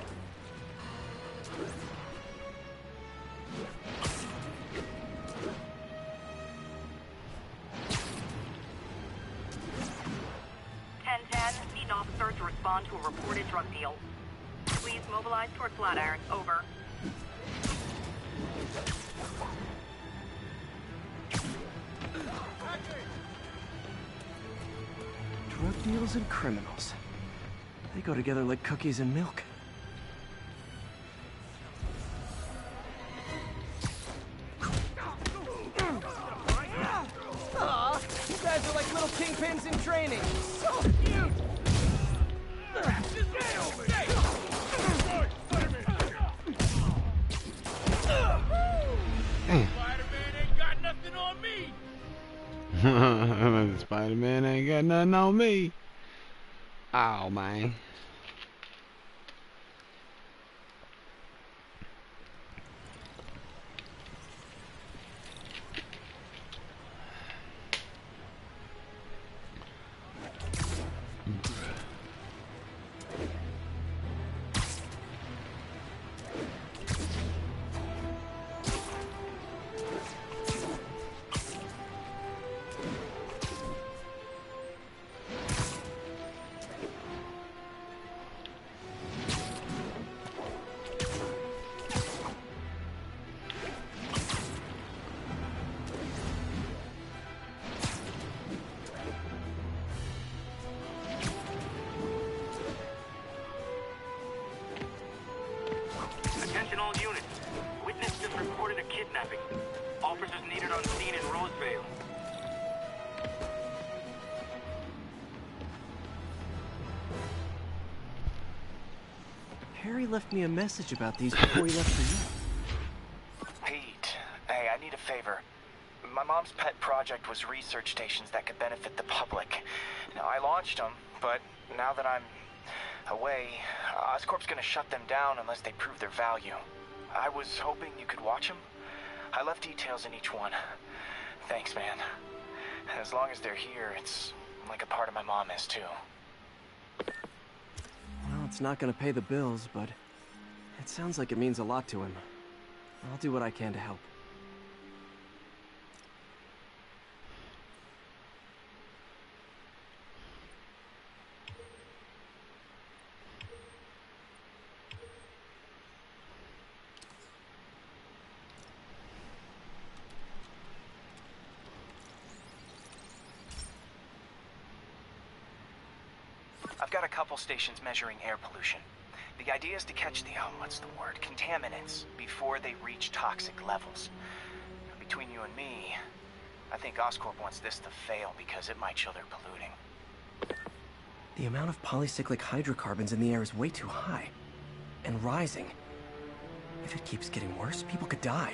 Need an officer to respond to a reported drug deal. Please mobilize toward Flatiron. Over. Drug deals and criminals. They go together like cookies and milk. Aw, you guys are like little kingpins in training. So cute! Spider-Man ain't got nothing on me. Spider-Man ain't got nothing on me. Oh, man. Attention all units. Witness just reported a kidnapping. Officers needed on scene in Rosevale. Harry left me a message about these before he left for you. Pete, hey, I need a favor. My mom's pet project was research stations that could benefit the public. Now, I launched them, but now that I'm away, Oscorp's gonna shut them down unless they prove their value. I was hoping you could watch them. I left details in each one. Thanks, man. As long as they're here, it's like a part of my mom is, too. Well, it's not gonna pay the bills, but it sounds like it means a lot to him. I'll do what I can to help. I've got a couple stations measuring air pollution. The idea is to catch the, contaminants before they reach toxic levels. Between you and me, I think Oscorp wants this to fail because it might show they're polluting. The amount of polycyclic hydrocarbons in the air is way too high. And rising. If it keeps getting worse, people could die.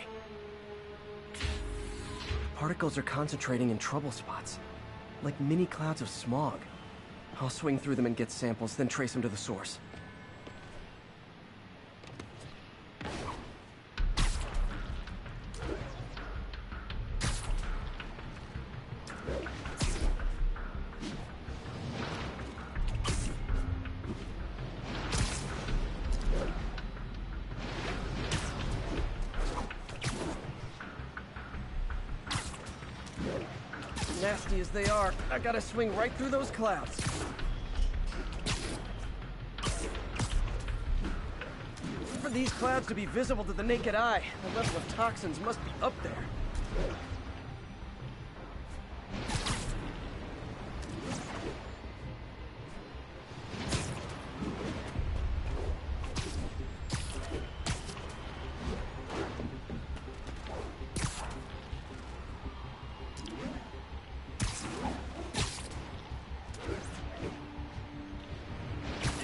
Particles are concentrating in trouble spots. Like mini clouds of smog. I'll swing through them and get samples, then trace them to the source. Nasty as they are, I gotta swing right through those clouds. For these clouds to be visible to the naked eye, the level of toxins must be up there.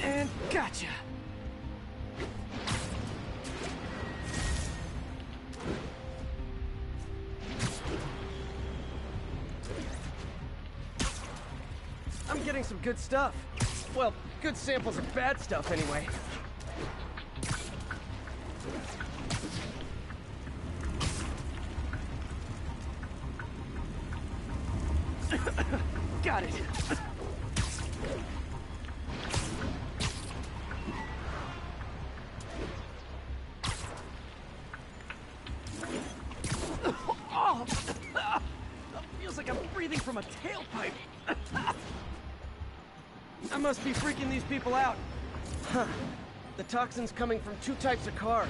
And gotcha! I'm getting some good stuff. Well, good samples of bad stuff anyway. Got it. Oh, feels like I'm breathing from a tailpipe. I must be freaking these people out. Huh. The toxin's coming from 2 types of cars,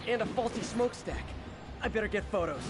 and a faulty smokestack. I better get photos.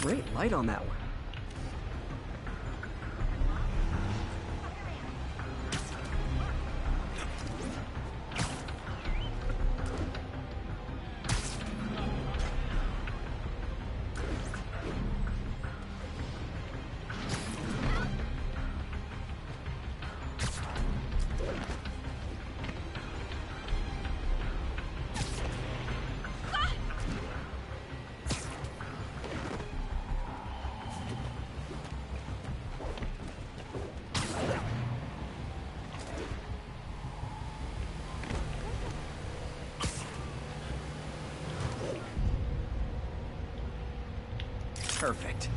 Great light on that one. Perfect.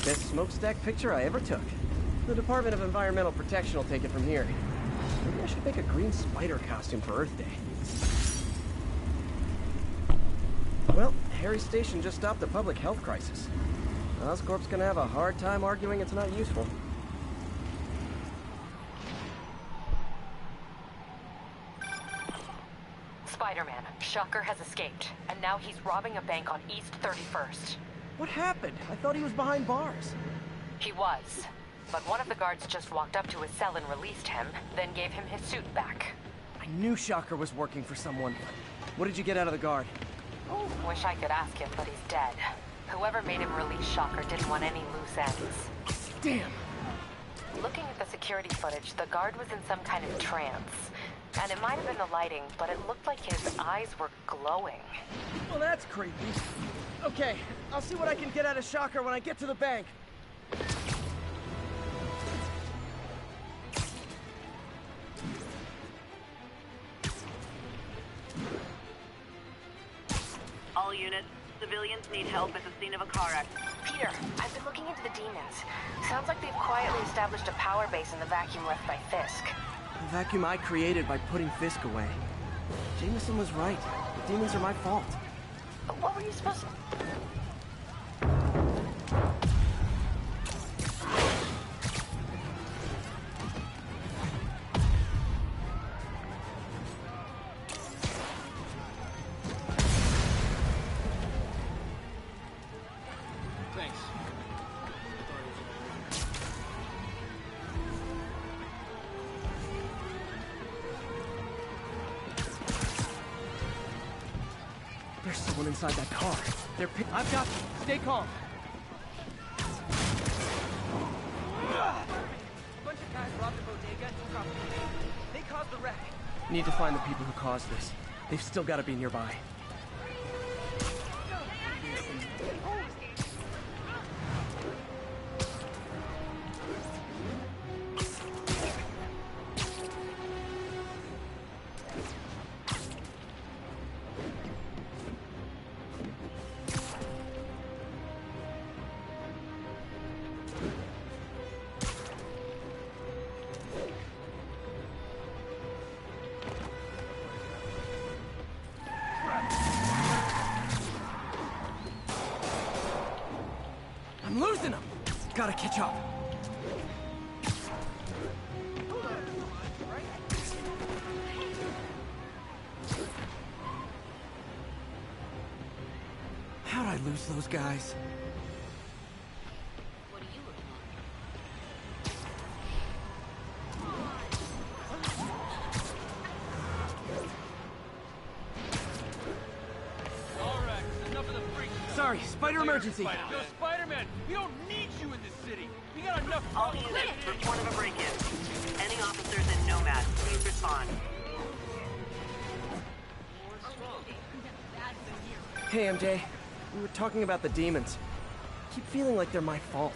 Best smokestack picture I ever took. The Department of Environmental Protection will take it from here. Maybe I should make a green spider costume for Earth Day. Well, Harry's station just stopped a public health crisis. Oscorp's gonna have a hard time arguing it's not useful. Spider-Man, Shocker has escaped, and now he's robbing a bank on East 31st. What happened? I thought he was behind bars. He was, but one of the guards just walked up to his cell and released him, then gave him his suit back. I knew Shocker was working for someone. What did you get out of the guard? Wish I could ask him, but he's dead. Whoever made him release Shocker didn't want any loose ends. Damn! Looking at the security footage, the guard was in some kind of trance. And it might have been the lighting, but it looked like his eyes were glowing. Well, that's creepy. Okay, I'll see what I can get out of Shocker when I get to the bank. All units, civilians need help at the scene of a car accident. Peter, I've been looking into the demons. Sounds like they've quietly established a power base in the vacuum left by Fisk. The vacuum I created by putting Fisk away. Jameson was right. The demons are my fault. What were you supposed to... Thanks. There's someone inside that car. They're I've got them. Stay calm. Bunch of guys robbed the bodega and took off. They caused the wreck. Need to find the people who caused this. They've still got to be nearby. I'm losing them! Gotta catch up. How'd I lose those guys? Alright, enough of the freak show. Sorry, spider emergency. Yo, Spider-Man, we don't need you in this city. We got enough All problems. units, report of a break-in. Any officers in Nomad, please respond. Hey, MJ. We were talking about the demons. I keep feeling like they're my fault.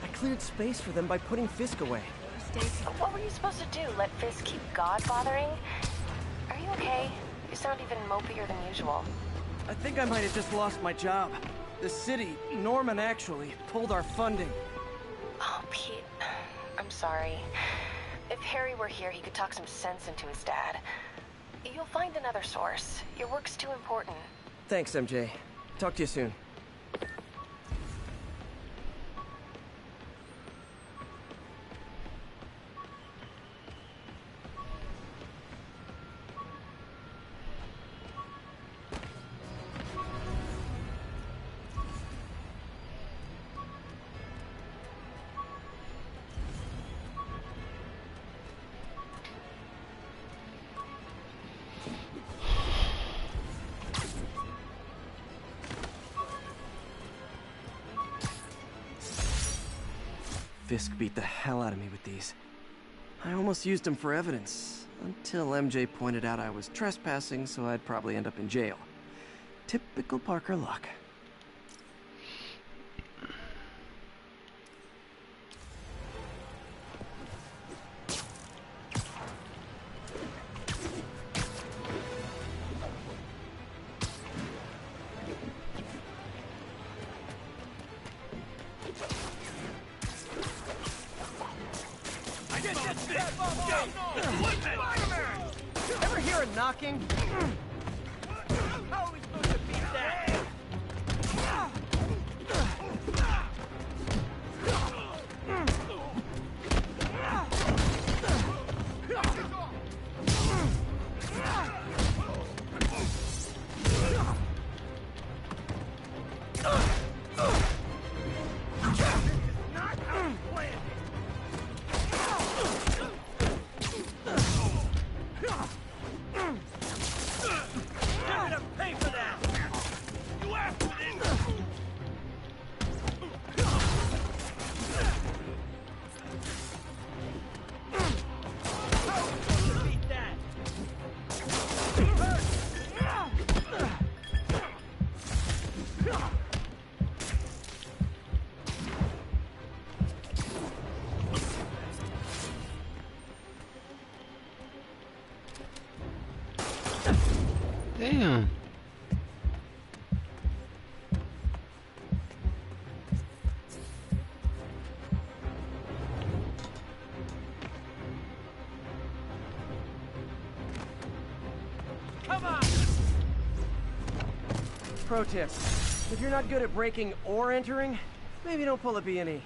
I cleared space for them by putting Fisk away. What were you supposed to do? Let Fisk keep God bothering? Are you okay? You sound even mopier than usual. I think I might have just lost my job. The city, Norman actually, pulled our funding. Oh, Pete. I'm sorry. If Harry were here, he could talk some sense into his dad. You'll find another source. Your work's too important. Thanks, MJ. Talk to you soon. Fisk beat the hell out of me with these. I almost used them for evidence, until MJ pointed out I was trespassing, so I'd probably end up in jail. Typical Parker luck. talking? How are we supposed to beat that? Damn. Come on! Pro tip. If you're not good at breaking or entering, maybe don't pull a B&E.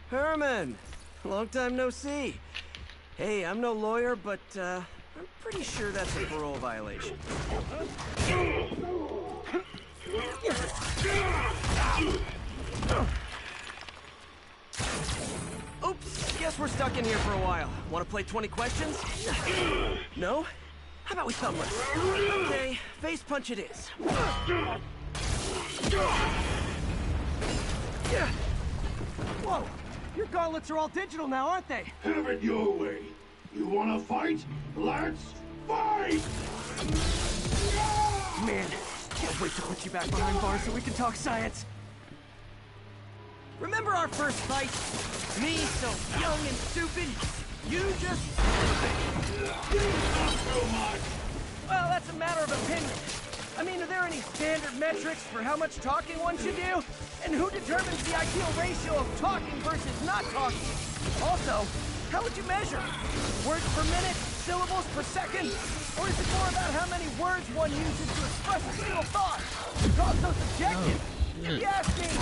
Herman! Long time no see. Hey, I'm no lawyer, but I'm pretty sure that's a parole violation. Oops, guess we're stuck in here for a while. Want to play 20 questions? No? How about we thumb wrestle? Okay, face punch it is. Whoa! Your gauntlets are all digital now, aren't they? Have it your way. You wanna fight? Let's fight! Man, can't wait to put you back behind bars so we can talk science. Remember our first fight? Me, so young and stupid. You just stupid. Not so much. Well, that's a matter of opinion. I mean, are there any standard metrics for how much talking one should do? And who determines the ideal ratio of talking versus not talking? Also, how would you measure? Words per minute? Syllables per second? Or is it more about how many words one uses to express a single thought? It's also subjective. If you ask me,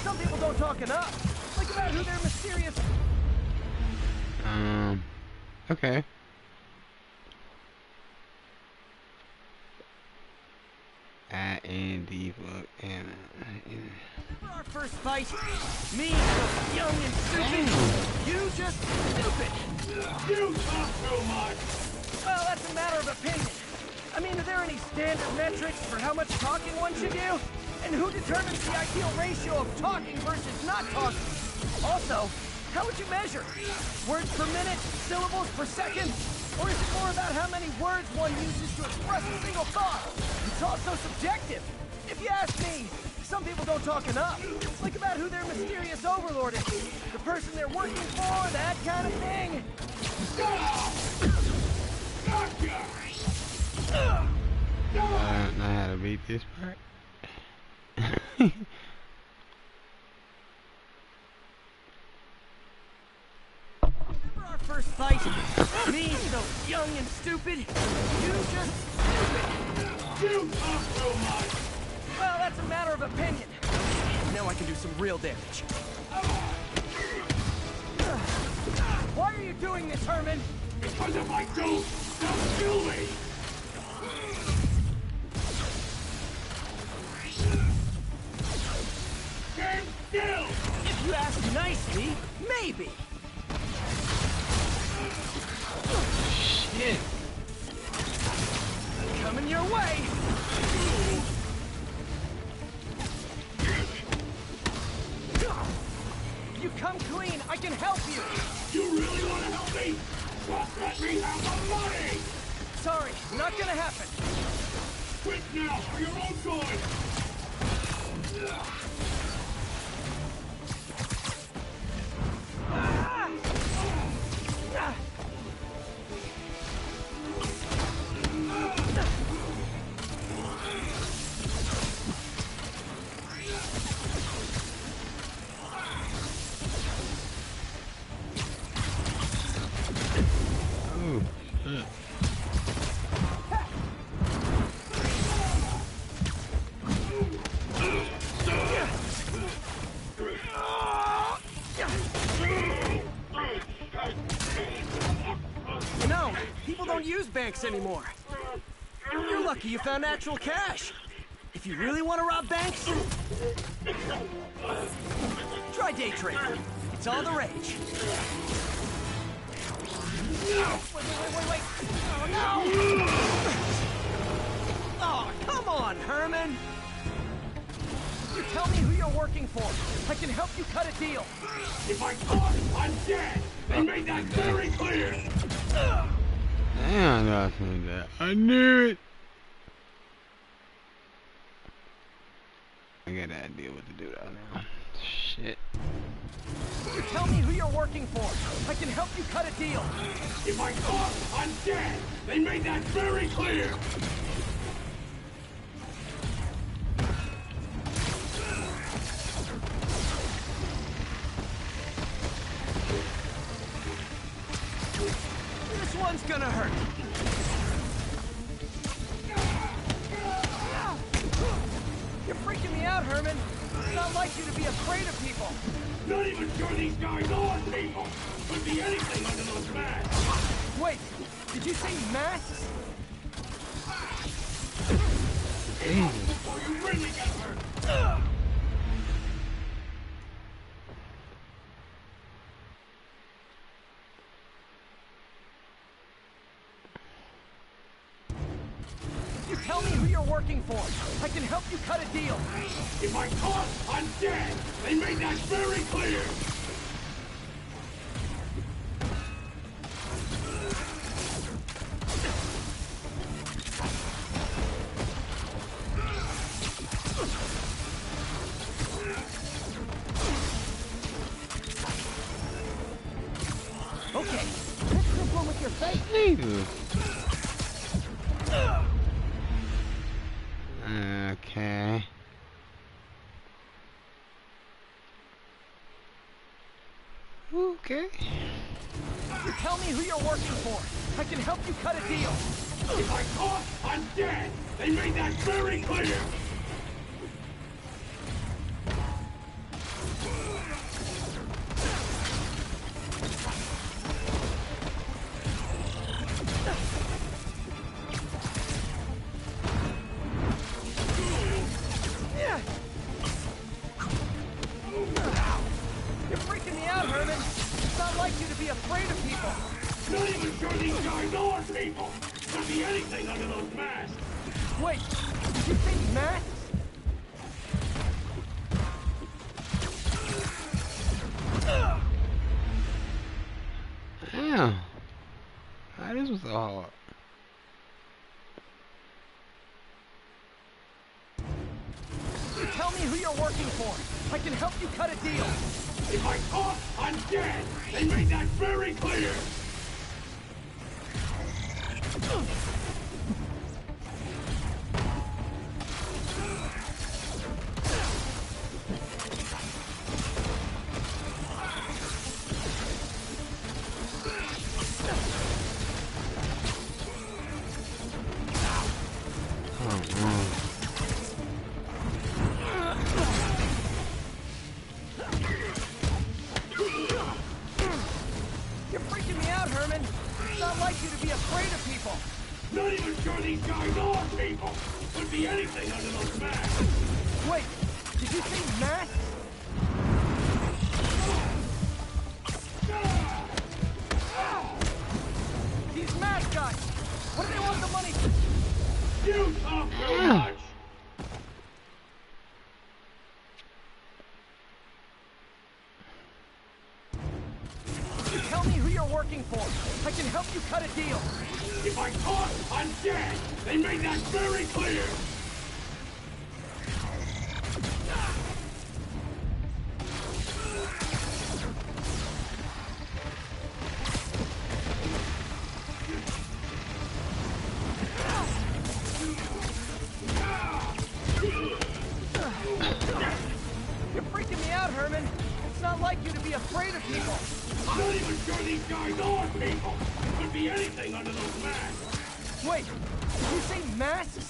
some people don't talk enough. Think about who their mysterious... Okay. Remember our first fight? Me, so young and stupid. You just stupid. You talk so much. Well, that's a matter of opinion. I mean, are there any standard metrics for how much talking one should do? And who determines the ideal ratio of talking versus not talking? Also, how would you measure? Words per minute? Syllables per second? Or is it more about how many words one uses to express a single thought? It's also subjective. If you ask me, some people don't talk enough. Think about who their mysterious overlord is. The person they're working for, that kind of thing. I don't know how to beat this part. Remember our first fight? Me, so young and stupid. You just stupid. You talk so much. Well, that's a matter of opinion. Now I can do some real damage. Why are you doing this, Herman? Because if I don't, they'll kill me. Stand still. If you ask nicely, maybe. Shit. Coming your way. can help you! You really want to help me? Just let me have the money! Sorry, not gonna happen. Quit now, for your own good! No, people don't use banks anymore. You're lucky you found actual cash. If you really want to rob banks, try day trading. It's all the rage. Wait. Oh, no! Oh, come on, Herman! You tell me who you're working for. I can help you cut a deal. If I talk, I'm dead! They made that very clear! Damn, I knew that. I knew it! I got an idea what to do though now. Shit. You tell me who you're working for. I can help you cut a deal. If I talk, I'm dead! They made that very clear! This one's gonna hurt. You're freaking me out, Herman. It's not like you to be afraid of people. Not even sure these guys are people! Could be anything under those masks! Wait, did you say masks? Before you really get hurt! You tell me who you're working for. I can help you cut a deal. If I talk, I'm dead! They made that very clear! Okay, let's hit one with your face. Okay. Okay. You tell me who you're working for. I can help you cut a deal. If I talk, I'm dead! They made that very clear! You're freaking me out, Herman. It's not like you to be afraid of people. Not even sure these guys are people! Could be anything under those masks! Wait, did you say masks? Damn. This was so hard. You tell me who you're working for. I can help you cut a deal. If I talk, I'm dead! They made that very clear! You're freaking me out, Herman. It's not like you to be afraid of people. Not even sure these guys are people! Could be anything under those masks! Wait, did you say masks? These mask guys! What do they want the money for? You talk too much! working for. I can help you cut a deal. If I talk, I'm dead. They made that very clear. You're freaking me out, Herman. It's not like you to be afraid of people. I'm not even sure these guys are people. Could be anything under those masks. Wait, did you say masks?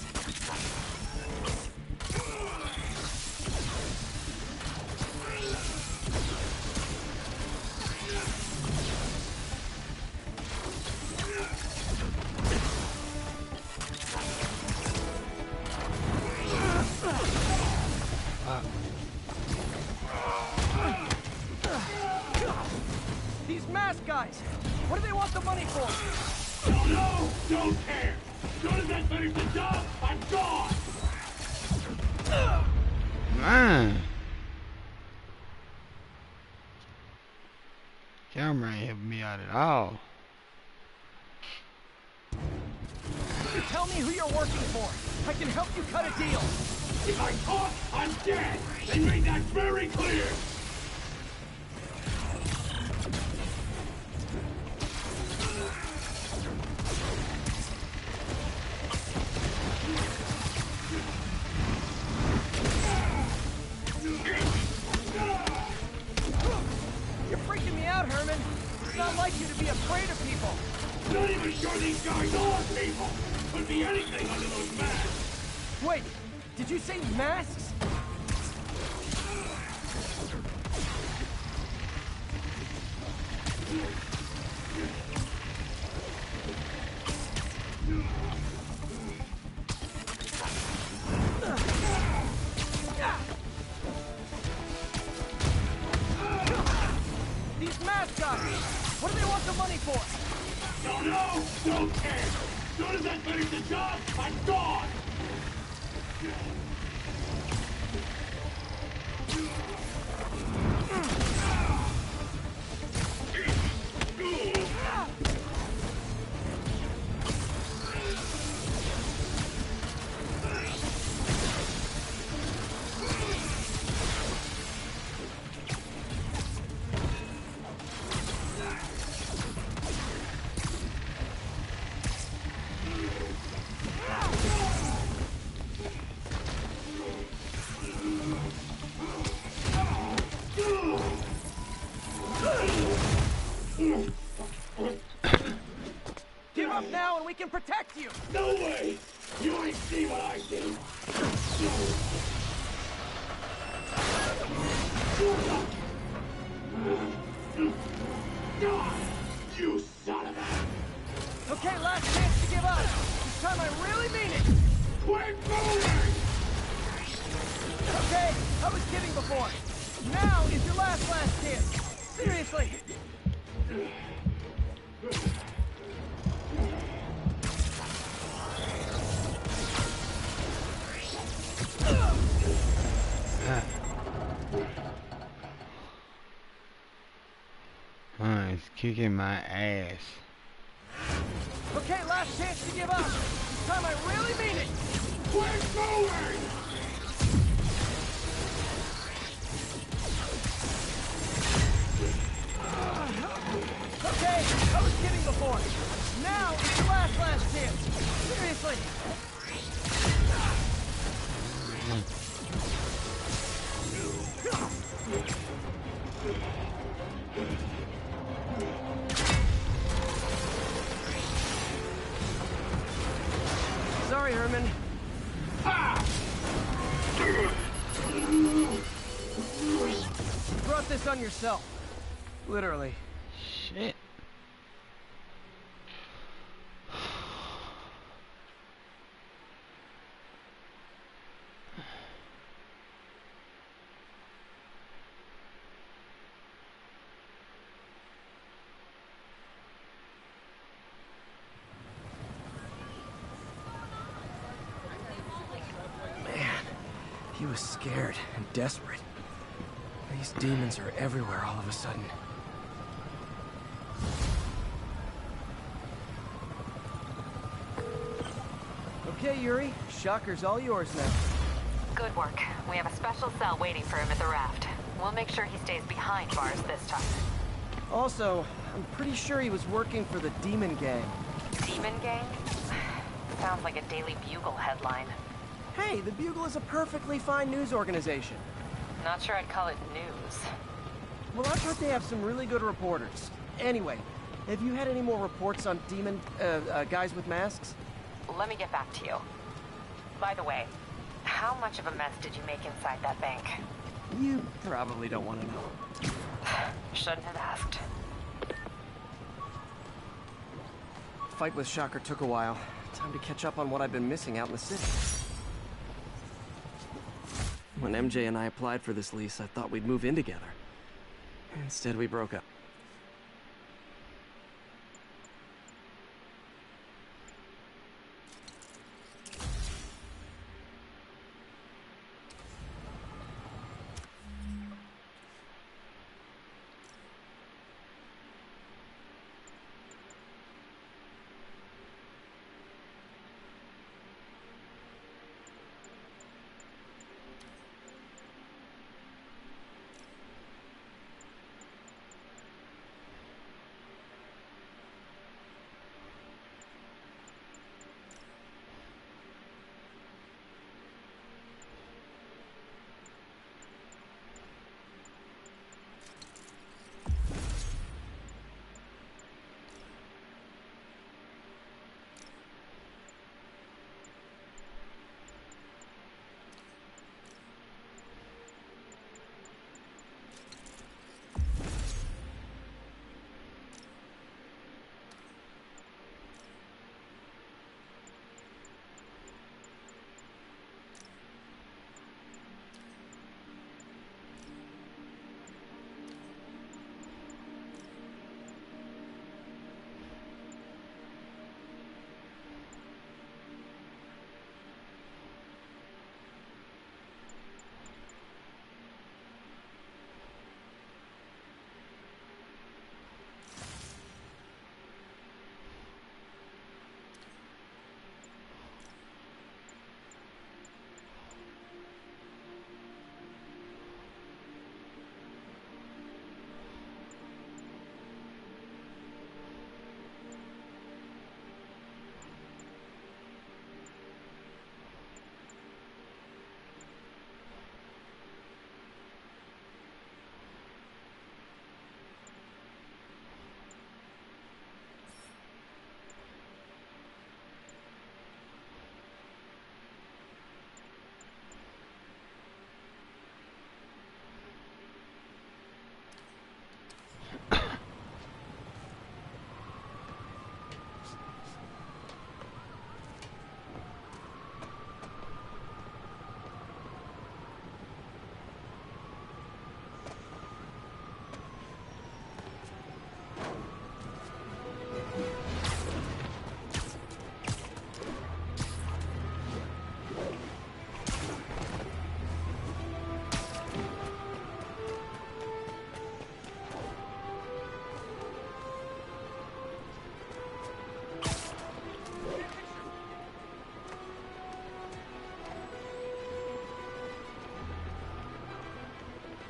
These mask guys, what do they want the money for? Don't know, don't care. As soon as I finish the job, I'm gone. Man. Camera ain't helping me out at all. You tell me who you're working for. I can help you cut a deal. If I talk, I'm dead. They made that very clear. You're freaking me out, Herman. It's not like you to be afraid of people. Not even sure these guys are people. Could be anything under those masks. Wait, did you say masks? These mask guys, what do they want the money for? Don't know, don't care. As soon as I finish the job, I'm gone. Give up now and we can protect you! No way! You ain't see what I see! You son of a... Okay, last chance to give up. This time I really mean it. Quit moving! Okay, I was kidding before. Now is your last chance. Seriously. It's kicking my ass. Okay, last chance to give up. This time I really mean it. Quit moving! Okay, I was kidding before. Now is your last chance. Seriously. Sorry, Herman. You brought this on yourself. Literally. Shit. He was scared and desperate. These demons are everywhere all of a sudden. Okay, Yuri. Shocker's all yours now. Good work. We have a special cell waiting for him at the raft. We'll make sure he stays behind bars this time. Also, I'm pretty sure he was working for the Demon Gang. Demon Gang? Sounds like a Daily Bugle headline. Hey, the Bugle is a perfectly fine news organization. Not sure I'd call it news. Well, I've heard they have some really good reporters. Anyway, have you had any more reports on demon, guys with masks? Let me get back to you. By the way, how much of a mess did you make inside that bank? You probably don't want to know. Shouldn't have asked. Fight with Shocker took a while. Time to catch up on what I've been missing out in the city. When MJ and I applied for this lease, I thought we'd move in together. Instead, we broke up.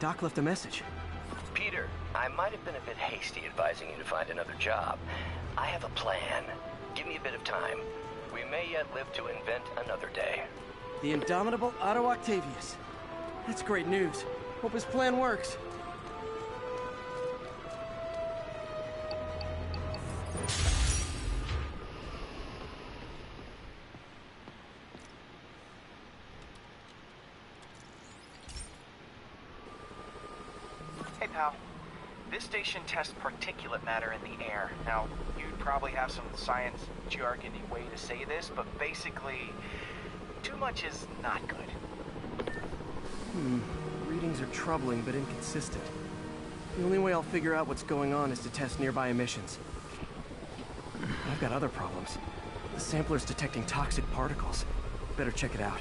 Doc left a message. Peter, I might have been a bit hasty advising you to find another job. I have a plan. Give me a bit of time. We may yet live to invent another day. The indomitable Otto Octavius. That's great news. Hope his plan works. Hey, pal. This station tests particulate matter in the air. Now, you'd probably have some science jargony way to say this, but basically, too much is not good. Readings are troubling but inconsistent. The only way I'll figure out what's going on is to test nearby emissions. I've got other problems. The sampler's detecting toxic particles. Better check it out.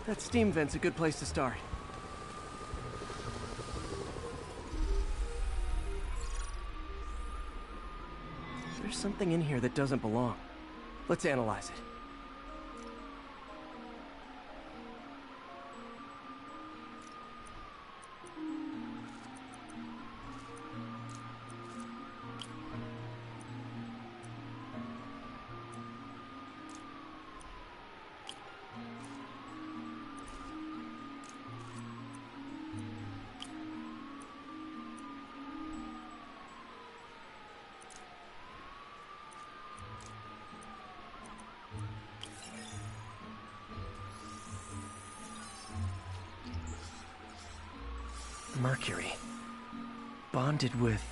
That steam vent's a good place to start. There's something in here that doesn't belong. Let's analyze it. Mercury. Bonded with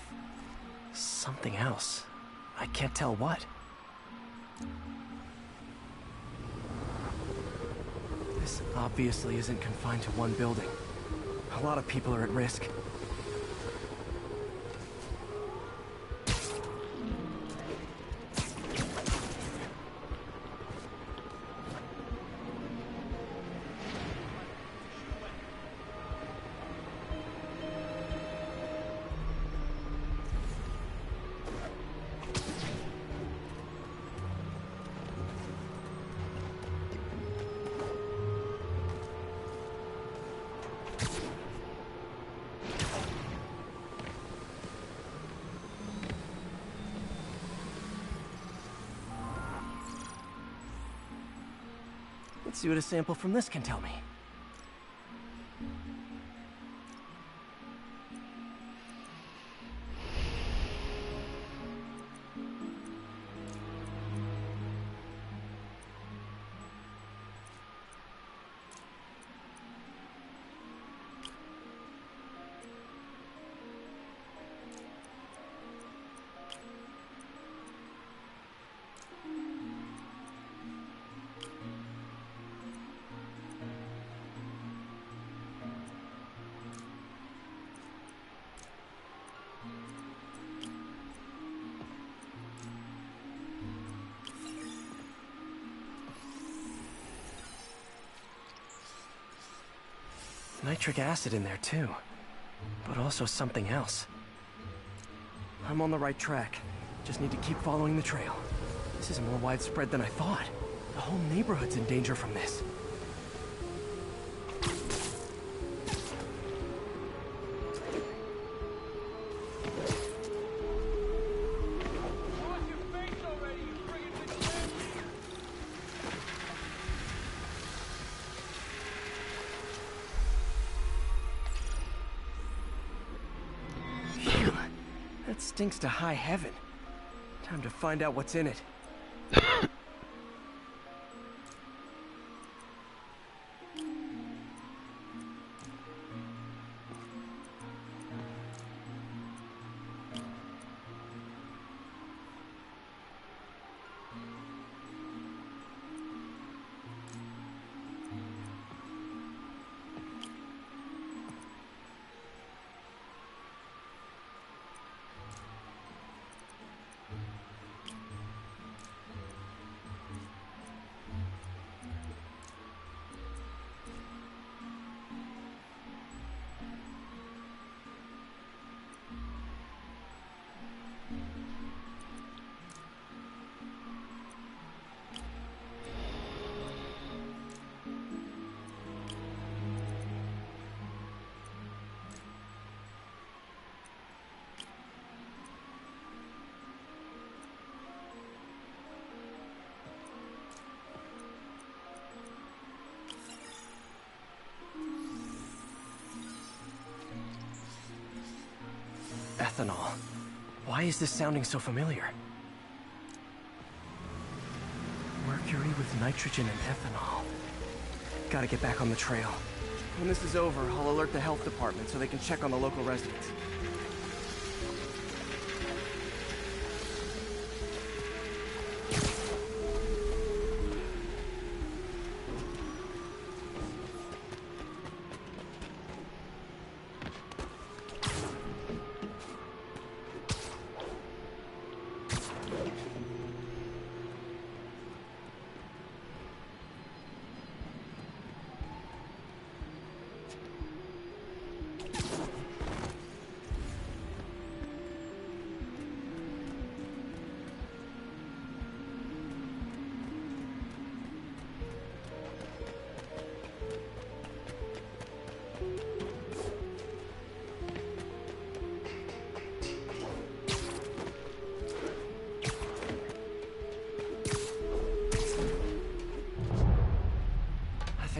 something else. I can't tell what. This obviously isn't confined to one building. A lot of people are at risk. Let's see what a sample from this can tell me. Nitric acid in there too, but also something else. I'm on the right track. Just need to keep following the trail. This is more widespread than I thought. The whole neighborhood's in danger from this. That stinks to high heaven. Time to find out what's in it. Ethanol. Why is this sounding so familiar? Mercury with nitrogen and ethanol. Gotta get back on the trail. When this is over, I'll alert the health department so they can check on the local residents.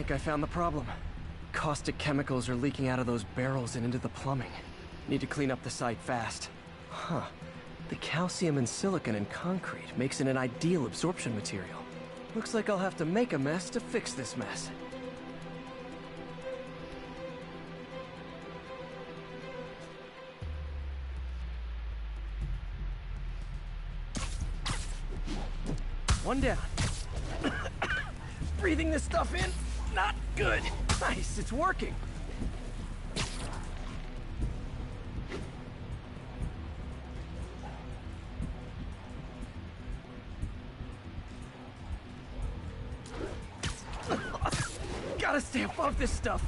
think I found the problem. Caustic chemicals are leaking out of those barrels and into the plumbing. Need to clean up the site fast. Huh. The calcium and silicon in concrete makes it an ideal absorption material. Looks like I'll have to make a mess to fix this mess. One down. Breathing this stuff in, not good. Nice, it's working. Gotta stay above this stuff.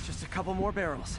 Just a couple more barrels.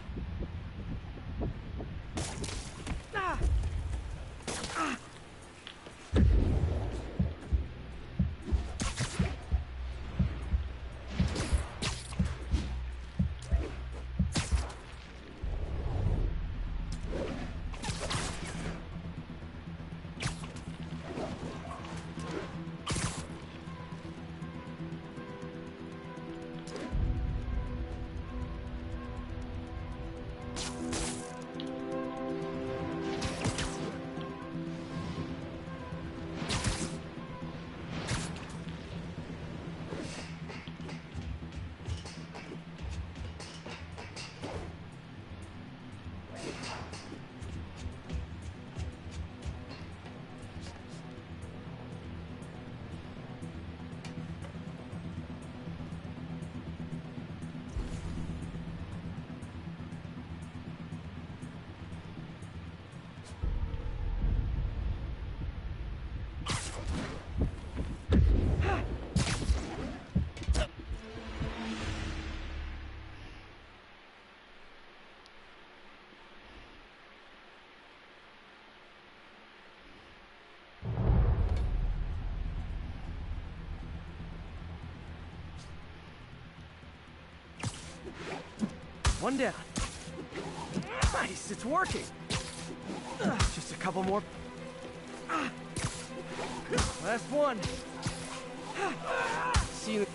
One down. Nice, it's working. Just a couple more. Last one. See you.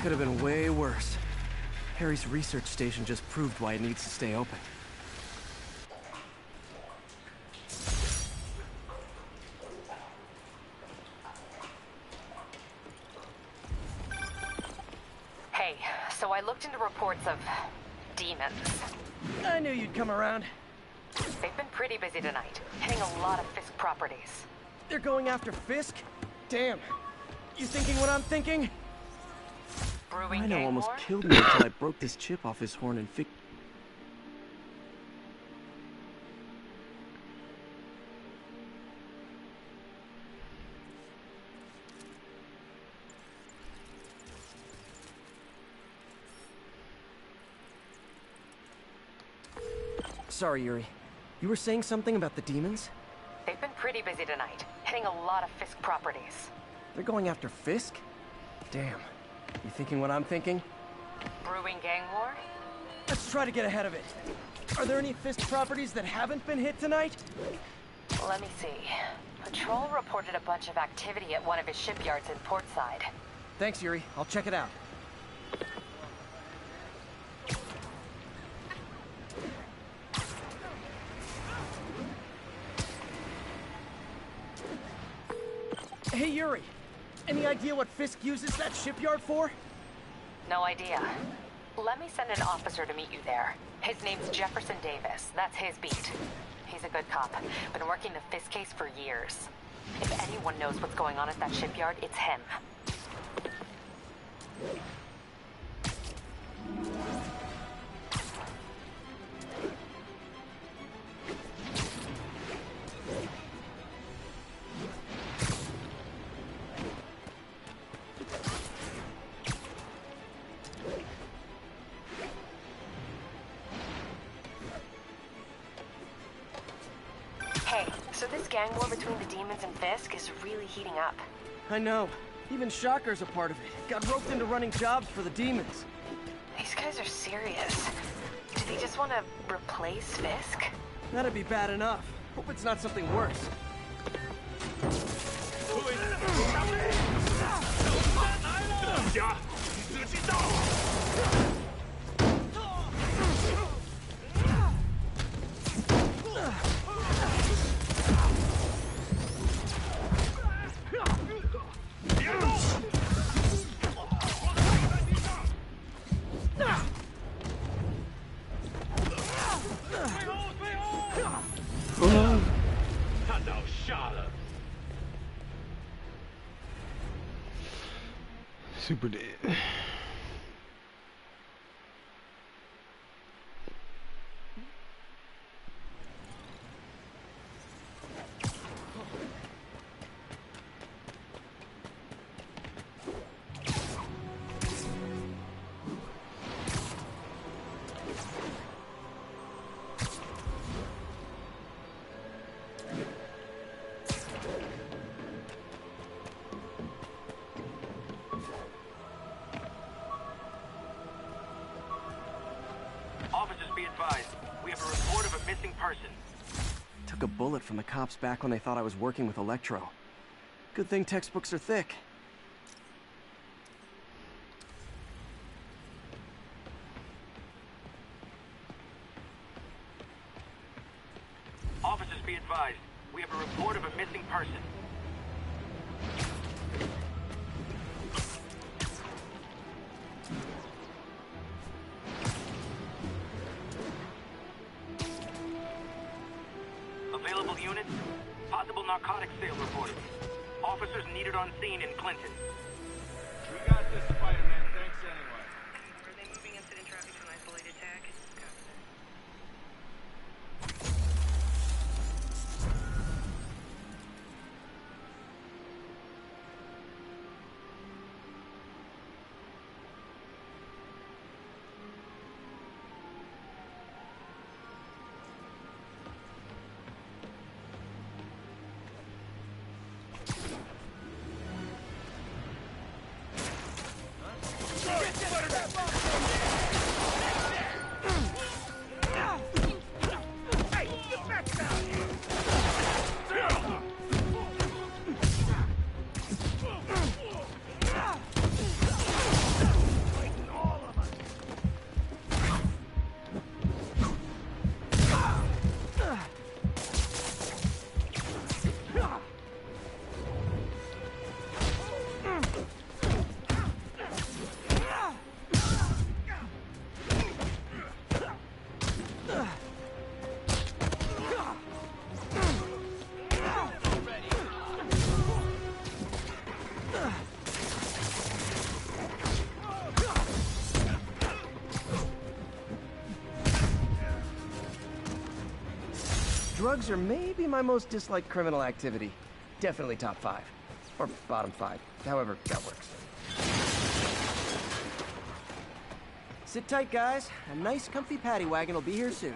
Could have been way worse. Harry's research station just proved why it needs to stay open. Hey, so I looked into reports of demons. I knew you'd come around. They've been pretty busy tonight, hitting a lot of Fisk properties. They're going after Fisk? Damn. You thinking what I'm thinking? Brewing Rhino gang almost war? killed me until I broke this chip off his horn and Sorry, Yuri. You were saying something about the demons? They've been pretty busy tonight, hitting a lot of Fisk properties. They're going after Fisk? Damn. You thinking what I'm thinking? Brewing gang war? Let's try to get ahead of it. Are there any Fisk properties that haven't been hit tonight? Let me see. Patrol reported a bunch of activity at one of his shipyards in Portside. Thanks, Yuri. I'll check it out. Hey, Yuri. Any idea what Fisk uses that shipyard for? No idea. Let me send an officer to meet you there. His name's Jefferson Davis. That's his beat. He's a good cop. Been working the Fisk case for years. If anyone knows what's going on at that shipyard, it's him. Hey, so this gang war between the demons and Fisk is really heating up. I know. Even Shocker's a part of it. Got roped into running jobs for the demons. These guys are serious. Do they just want to replace Fisk? That'd be bad enough. Hope it's not something worse. Super dead. Officers, be advised. We have a report of a missing person. Took a bullet from the cops back when they thought I was working with Electro. Good thing textbooks are thick. Officers, be advised. We have a report of a missing person. Available units? Possible narcotics sale reported. Officers needed on scene in Clinton. We got this, Spider-Man. Thanks anyway. Are they moving incident traffic to an isolated tag? Drugs are maybe my most disliked criminal activity. Definitely top 5. Or bottom 5. However that works. Sit tight, guys. A nice comfy paddy wagon will be here soon.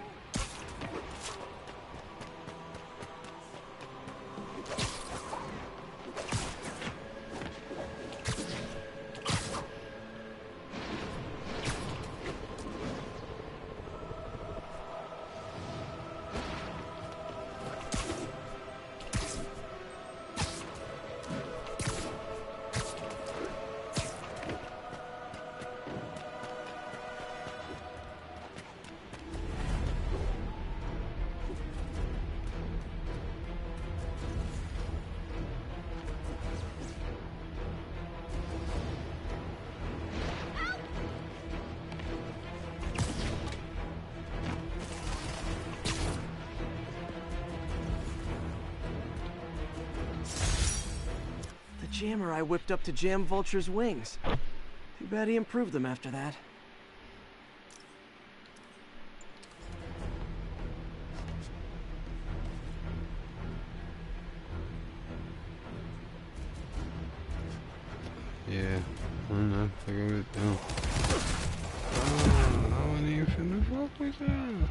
jammer I whipped up to jam Vulture's wings. Too bad he improved them after that. Yeah, I'm not figuring it out. I wasn't even finna fuck with that.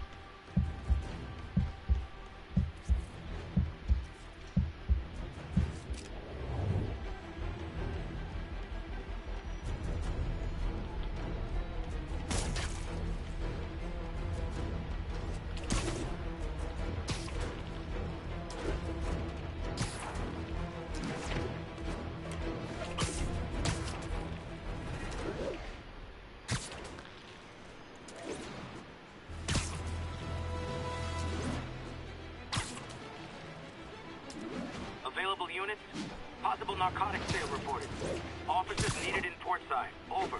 Available units? Possible narcotics sale reported. Officers needed in portside. Over.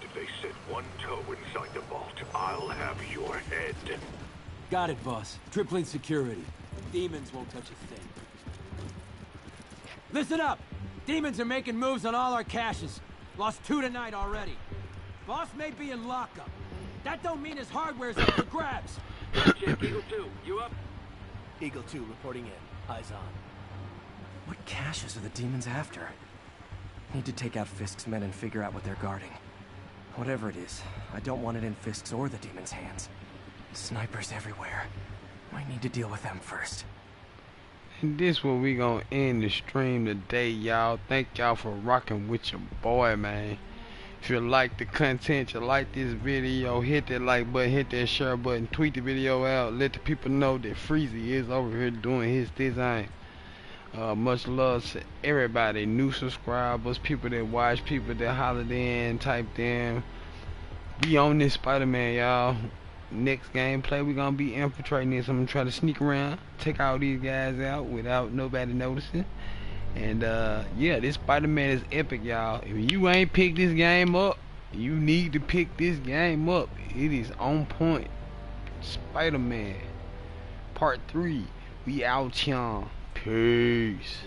If they set one toe inside the vault, I'll have your head. Got it, boss. Tripling security. Demons won't touch a thing. Listen up! Demons are making moves on all our caches. Lost 2 tonight already. Boss may be in lockup. That don't mean his hardware's up for grabs. Check Eagle 2. You up? Eagle 2 reporting in. Eyes on. What caches are the demons after? Need to take out Fisk's men and figure out what they're guarding. Whatever it is, I don't want it in Fisk's or the demons' hands. Snipers everywhere. I need to deal with them first. And this where we gonna end the stream today, y'all. Thank y'all for rocking with your boy, man. If you like the content, you like this video, hit that like button, hit that share button, tweet the video out, let the people know that Freezy is over here doing his design. Much love to everybody, new subscribers, people that watch, people that hollered in, typed in. We on this Spider-Man, y'all. Next gameplay, we gonna be infiltrating this. I'm gonna try to sneak around, take all these guys out without nobody noticing. And yeah, this Spider-Man is epic, y'all. If you ain't picked this game up, you need to pick this game up. It is on point. Spider-Man Part 3. We out, y'all. Peace.